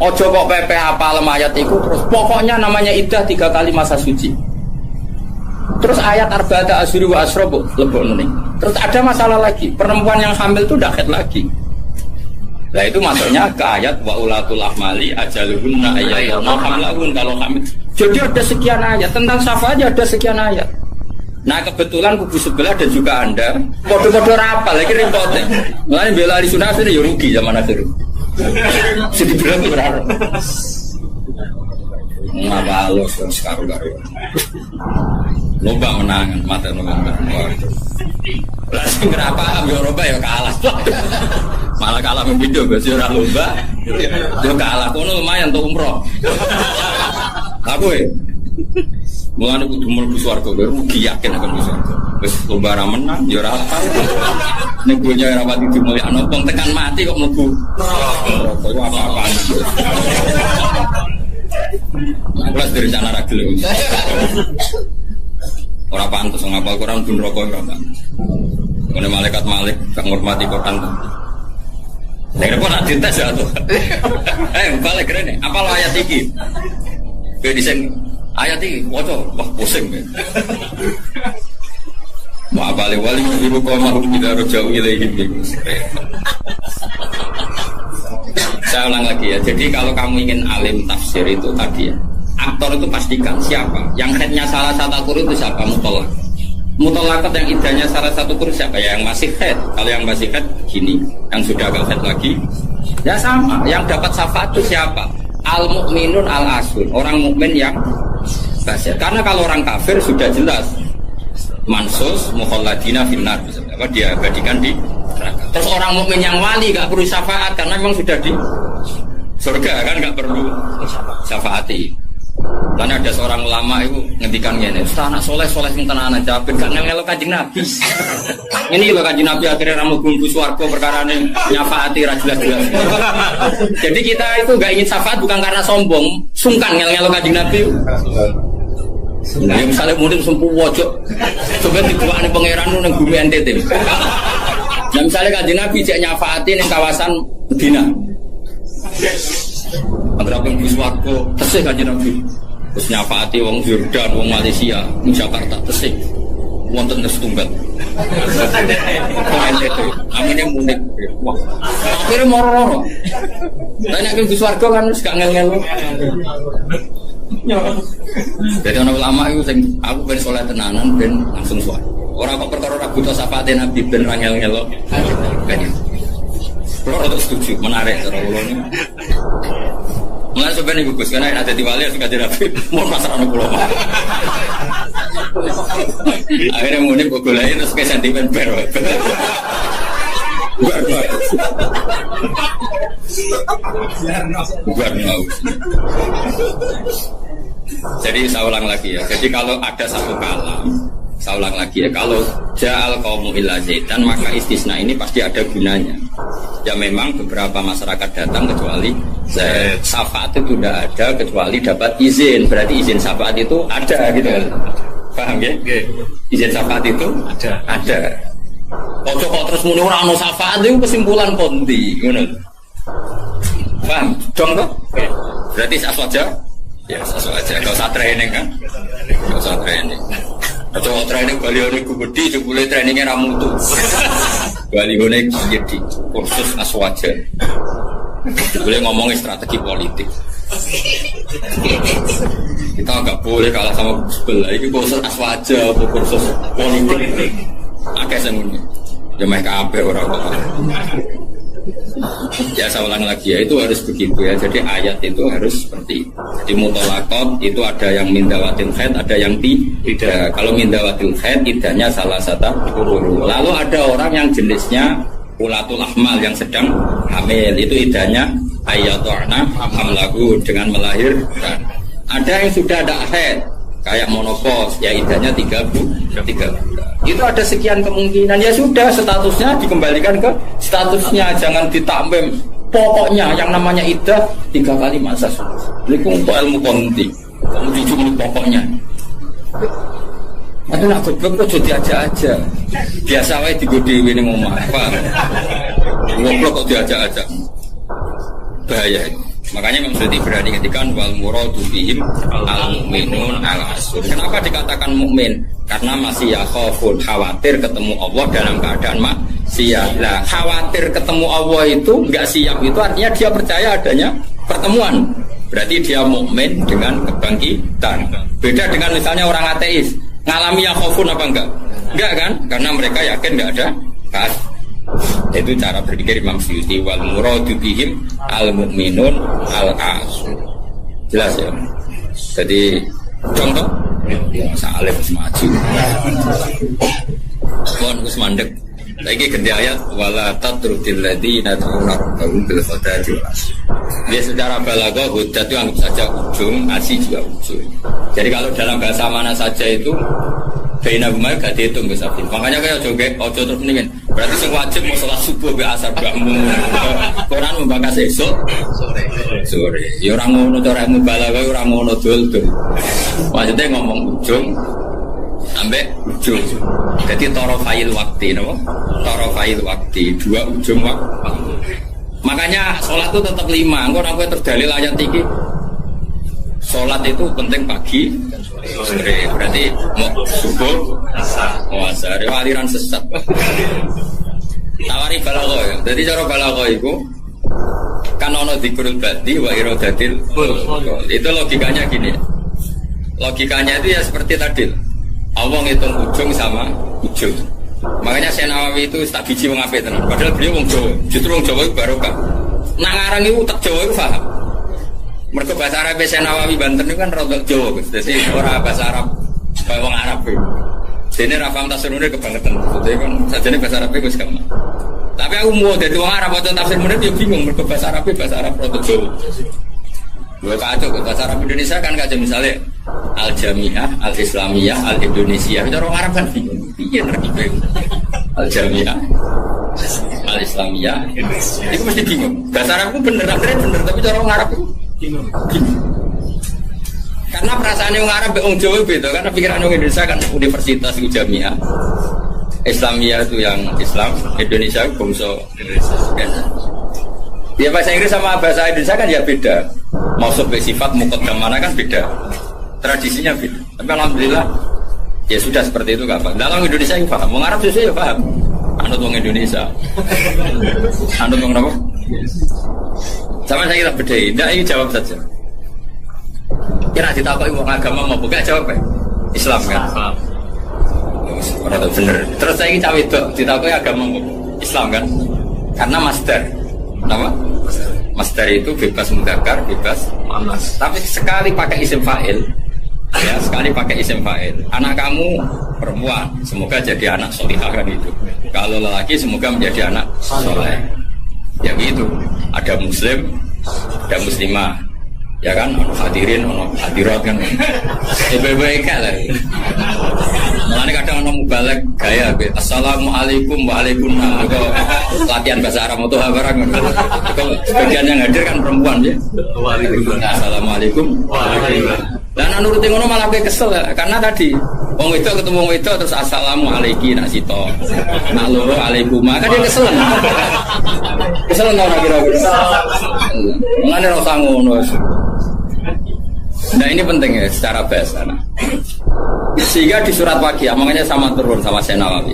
Ojo kok PP apa ayat itu terus pokoknya namanya iddah 3 kali masa suci. Terus ayat arba'ata asyhur wa asrobu lebok nih. Terus ada masalah lagi, perempuan yang hamil itu udah haid lagi. Nah itu masuknya ke ayat wa ulatul ahmali ajaluhunna ayyatuna hamlahun kalau hamil. Jadi ada sekian ayat tentang syafaat ada sekian ayat. Nah kebetulan kubu sebelah dan juga Anda podo-podo rapal lagi repotnya. Mulane bela ahli sunnah itu ya rugi zaman akhir. Jadi bilang berharap. Ngapa lo sekarang lomba menangan mata lomba. Lah sing ora paham ya lomba ya kalah. Malah kalah video guys ora lomba. Yo kalah kono lumayan untuk umroh. Aku mulane kudu mlebu swarga rugi yakin akan mlebu swarga. Wis lomba ra menang ya ora apa. Nek dunya ora pati dimulyakno wong tekan mati kok mlebu. Kok apa-apaan. Kelas dari sana ragil. Orang pantas ngapal Quran pun rokok ora pantas. Mene malaikat Malik gak ngurmati Quran. Nek kok nak dites ya tuh. Balik rene. Apal ayat iki? Kowe disen ayat iki waca wah pusing. Wa balik wali ibu qomahum ila rajau ilaihim. Saya ulang lagi ya. Jadi kalau kamu ingin alim tafsir itu tadi ya. Aktor itu pastikan siapa. Yang headnya salah satu kur itu siapa? Mutolak. Mutolakat yang idahnya salah satu kur siapa? Ya yang masih head. Kalau yang masih head gini. Yang sudah agak head lagi. Ya sama. Yang dapat syafaat itu siapa? Al mukminun al asun. Orang mukmin yang kafir. Karena kalau orang kafir sudah jelas. Mansus mukhalladina finnar. Dia abadikan di neraka. Terus orang mukmin yang wali gak perlu syafaat karena memang sudah di surga kan gak perlu syafaati. Karena ada seorang ulama itu ngendikan ngene, "Ustaz anak soleh sing tenanan jabet gak ngelo Kanjeng Nabi." Ini lho Kanjeng Nabi akhirnya ra mlebu swarga perkarane nyafaati ra jelas-jelas. Jadi kita itu gak ingin syafaat bukan karena sombong, sungkan ngelo Kanjeng Nabi. Nah, ya misalnya mungkin sempuh wojok coba dibuat pangeran nang bumi NTT. Nah misalnya Kanjeng Nabi cek nyafaati ning kawasan Medina. Antara pun Biswargo tesih Kanjeng Nabi. Terus nyafaati wong Jordan, wong Malaysia, ning Jakarta tesih. Wonten setunggal. NTT. Amine munik. Wah. Akhire moro-moro. Lah nek Biswargo kan wis gak ngel-ngel. Jadi orang ulama itu aku ben soleh tenanan ben langsung suara. Orang kok perkara ragu to syafaate Nabi ben rangel-ngelo. Kalau untuk setuju menarik cara kula ini. Mulai sebenarnya bagus karena ada di wali suka Nabi mau masalah ulama. Akhirnya muni bogolain terus ke sentimen baru. Bukan mau. Jadi saya ulang lagi ya. Jadi kalau ada satu kalam, saya ulang lagi ya. Kalau ja'al qaumu illa zaitan maka istisna ini pasti ada gunanya. Ya memang beberapa masyarakat datang kecuali syafaat itu tidak ada kecuali dapat izin. Berarti izin syafaat itu ada gitu kan. Paham ya? Izin syafaat itu ada. Ojo kok terus muni ora ono syafaat itu kesimpulan kondi ngono. Paham? Dong toh? Berarti aswaja? Ya aswaja. Enggak usah training kan? Enggak usah training. Ojo training balione gede jebule trainingnya ra mutu. Balione jadi kursus aswaja. Boleh ngomongin strategi politik. Kita nggak boleh kalah sama sebelah. Ini kursus aswaja, kursus politik. Akeh semuanya. Jemaah KB orang-orang. Ya saya ulang lagi ya, itu harus begitu ya. Jadi ayat itu harus seperti itu. Di mutolakot itu ada yang mindawatil khaid, ada yang tidak. Kalau mindawatil khaid idahnya salah satu kurun. Lalu ada orang yang jenisnya ulatul ahmal yang sedang hamil, itu idahnya ayatu'na hamlahu dengan melahirkan. Ada yang sudah ada haid kayak monopos, ya idahnya 3 bulan. Itu ada sekian kemungkinan, ya sudah statusnya dikembalikan ke statusnya, jangan ditambahin. Pokoknya yang namanya idah 3 kali masa suci. Itu untuk ilmu konti, kamu cuma pokoknya. Itu nak goblok tuh jadi aja. Biasa wae digo dhewe ning omah. Ngobrol kok diajak-ajak. Bahaya. Makanya Imam Suyuti berani ngendikan wal muradu bihim al mukminun al asr. Kenapa dikatakan mukmin? Karena masih ya khaufun, khawatir ketemu Allah dalam keadaan maksiat. Nah, khawatir ketemu Allah itu enggak siap itu artinya dia percaya adanya pertemuan. Berarti dia mukmin dengan kebangkitan. Beda dengan misalnya orang ateis, ngalami ya khaufun apa enggak? Enggak kan? Karena mereka yakin enggak ada kas. Itu cara berpikir Imam Suyuti wal muradu bihim al mukminun al asr. Jelas ya. Jadi contoh yang saleh maju. Mohon Gus mandek. Lagi ganti ayat wala tatrudil ladina ta'una rabbahum bil ghadati wal asy. Dia secara balaghah hujjah itu anggap saja ujung, asy juga ujung. Jadi kalau dalam bahasa mana saja itu baina gumai gak dihitung Gus Abdin. Makanya kayak ojo terus mendingin. Berarti sing wajib mau salat subuh be asar bakmu. Quran membahas esuk sore. Ya ora ngono cara balaghah ora ngono dul-dul. Maksudnya ngomong ujung sampai ujung. Jadi torofail waktu, no? Torofail waktu, dua ujung waktu. Makanya sholat itu tetap 5. Engkau namanya terdalil ayat tinggi. Sholat itu penting pagi dan sore. Berarti mau subuh, mau asar. Aliran sesat. Tawari balaghah ya. Jadi cara balaghah itu kan ono dzikrul badi wa iradatil. Itu logikanya gini. Logikanya itu ya seperti tadi. Allah ngitung ujung sama ujung. Makanya Syekh Nawawi itu tak biji wong apik tenan. Padahal beliau wong Jawa. Justru wong Jawa itu barokah. Nak ngarang itu tak Jawa itu paham. Mergo bahasa Arab Syekh Nawawi Banten itu kan rada Jawa, Gus. Dadi ora bahasa Arab kaya wong Arab itu. Dene ra paham tafsirune kebangetan. Dadi kan sajane bahasa Arab itu wis gampang. Tapi aku mau dadi wong Arab waca tafsir meneh yo bingung mergo bahasa Arab rada Jawa. Gue kacau ke bahasa Arab Indonesia kan kacau misalnya Al-Jamiah, Al-Islamiyah, Al-Indonesia. Itu orang Arab kan bingung. Iya terkibung. Al-Jamiah, Al-Islamiyah. Itu mesti bingung. Bahasa Arab itu bener, tapi orang Arab itu bingung. Karena perasaan orang Arab orang Jawa beda. Karena pikiran orang Indonesia kan universitas itu Jamiah. Islamiyah itu yang Islam, Indonesia itu bangsa Indonesia. Ya bahasa Inggris sama bahasa Indonesia kan ya beda. Maksud sifat muqaddam mana kan beda. Tradisinya beda. Tapi alhamdulillah ya sudah seperti itu gak apa. Dalam Indonesia yang paham. Wong Arab susah ya paham. Anut wong Indonesia. Anut wong apa? Sama saya kita bedai. Tidak, ini jawab saja. Kira ditakoki wong agama mau buka jawab ya? Islam kan? Orang bener. Terus saya ini cawe itu ditakoki agama mau Islam kan? Karena masdar. Nama? Masdar itu bebas mudzakkar, bebas muannas. Tapi sekali pakai isim fa'il, ya sekali pakai isim fa'il. Anak kamu perempuan, semoga jadi anak solihah kan itu. Kalau lelaki semoga menjadi anak soleh. Ya gitu. Ada muslim, ada muslimah. Ya kan, ono hadirin, ono hadirat kan. Baik-baik lah. Mulane kadang ono mubalek gaya assalamualaikum waalaikumsalam. Latihan bahasa Arab moto barang. Sebagian yang hadir kan perempuan ya. Waalaikumsalam. Assalamualaikum waalaikumsalam. Dan nurutin ngono malah kesel karena tadi wong wedok ketemu wong wedok terus assalamualaikum nak sito. Nak loro alaikuma kan dia kesel. Kesel ora kira-kira. Mulane ora usah ngono. Nah ini penting ya secara bahasa. Sehingga di surat Waqiah, makanya sama turun sama Syekh Nawawi.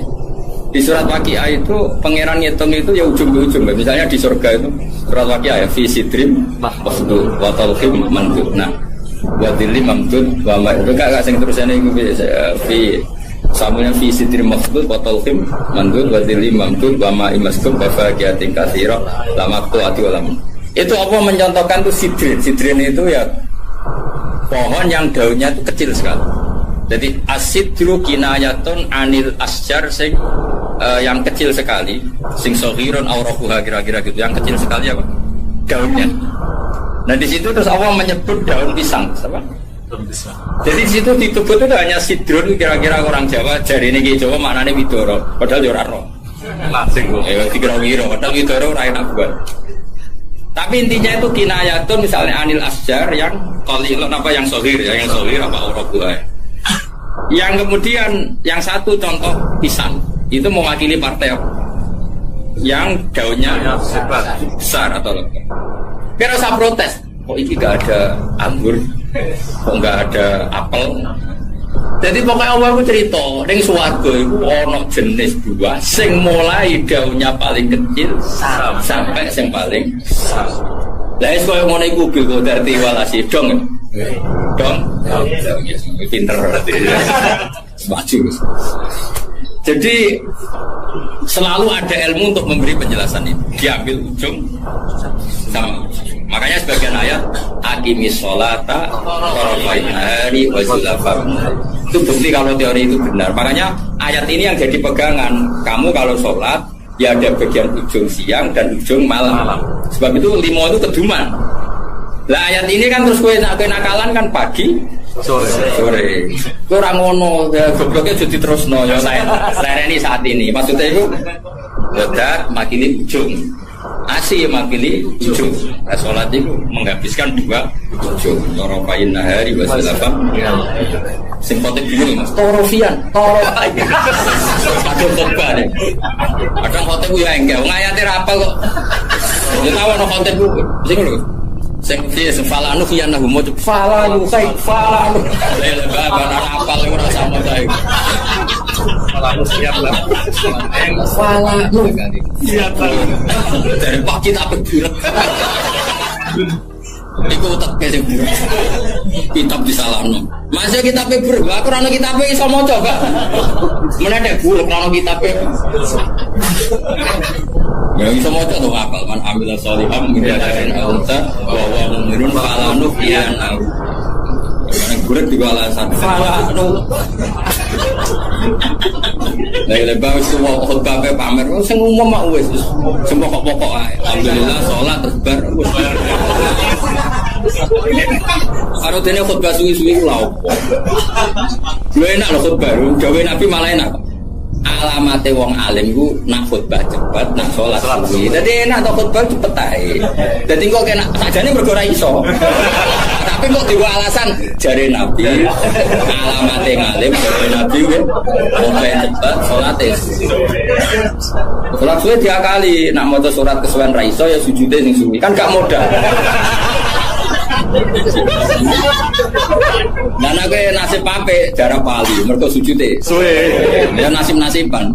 Di surat Waqiah itu pangeran ngitung itu ya ujung ke ujung. Misalnya di surga itu surat Waqiah ya fi sidrim mahfudh wa talqim mandud. Nah, wa dhilli mamdud wa ma itu gak sing terusane iku fi samune fi sidrim mahfudh wa talqim mandud wa dhilli mamdud wa ma imaskum wa faqiyatin katsira lamaqtu ati walam. Itu apa mencontohkan tuh sidrin. Sidrin itu ya pohon yang daunnya itu kecil sekali. Jadi asidru kinayatun anil asjar sing yang kecil sekali, sing sohiron aurahuha kira-kira gitu, yang kecil sekali apa? Daunnya. Nah di situ terus Allah menyebut daun pisang, apa? Daun pisang. Jadi di situ disebut itu hanya sidrun kira-kira orang Jawa, jari ini Jawa maknanya widoro, padahal ora roh. Langsing kok. Dikira-kira, padahal widoro ora enak buat. Tapi intinya itu kinayatun misalnya anil asjar yang qalilun apa yang sohir ya, yang sohir apa aurahuha. Yang kemudian yang satu contoh pisang itu mewakili partai apa? yang daunnya besar atau lebat. Kira saya protes, kok ini gak ada anggur, kok gak ada apel. Jadi pokoknya Allah aku cerita, ning swarga iku ana jenis buah sing mulai daunnya paling kecil sampai sing paling besar. Lah wis koyo ngene iku bil darti walasi dong. Dong. Pinter berarti. Maju. Jadi selalu ada ilmu untuk memberi penjelasan ini. Diambil ujung sama. Makanya sebagian ayat aqimis sholata tarafain nahari wa zulafan. Itu bukti kalau teori itu benar. Makanya ayat ini yang jadi pegangan. Kamu kalau sholat ya ada bagian ujung siang dan ujung malam. Sebab itu limo itu keduman. Lah ayat ini kan terus kowe nakalan kan pagi sore. Kurang ngono, gobloknya jadi terus no ya saya ini saat ini. Maksudnya itu ledak makili ujung. Asih makili ujung. Nah, sholat itu menghabiskan dua ujung. Tarafain nahari wa zulafan. Sing potek bingung Mas. Torofian, torofain. Padahal khotbah nih. Kadang khotbah ya enggak, ngayate rapal kok. Ya tahu ana konten ku. Sing lho. Sing falanu khiyanahu mo falanu kai falanu. Lele baba rapal ora sama kae. Falanu siap lah. Falanu. Siap lah. Dari Pak kita begirat. Iku tak kesem kitab disalahno. Masih kitabnya buruk, aku rano kitabnya iso maca gak? Mana ada buruk rano kitabnya? Ya iso maca tuh akal man amil sholiham min dzakarin aw unsa wa huwa mu'minun falanu khiyanahu. Yang buruk juga alasan falanu. Lah lebah wis mau khotbah pamer sing umum mak wis semua pokok ae. Alhamdulillah salat terus bar. Karo dene khotbah suwi-suwi lha opo. Lho enak lho khotbah, gawe Nabi malah enak. Alamate wong alim ku nak khotbah cepet, nak salat suwi. Dadi enak to khotbah cepet ae. Dadi kok kena sajane mergo ora iso. Tapi kok diwa alasan jare Nabi alamate ngalim jare Nabi ku khotbah cepet, salate. Salat suwi diakali, nak maca surat kesuwen ra iso ya sujude sing suwi. Kan gak modal. Dan aku nasib pape darah pali mereka sujud suwe ya nasib-nasiban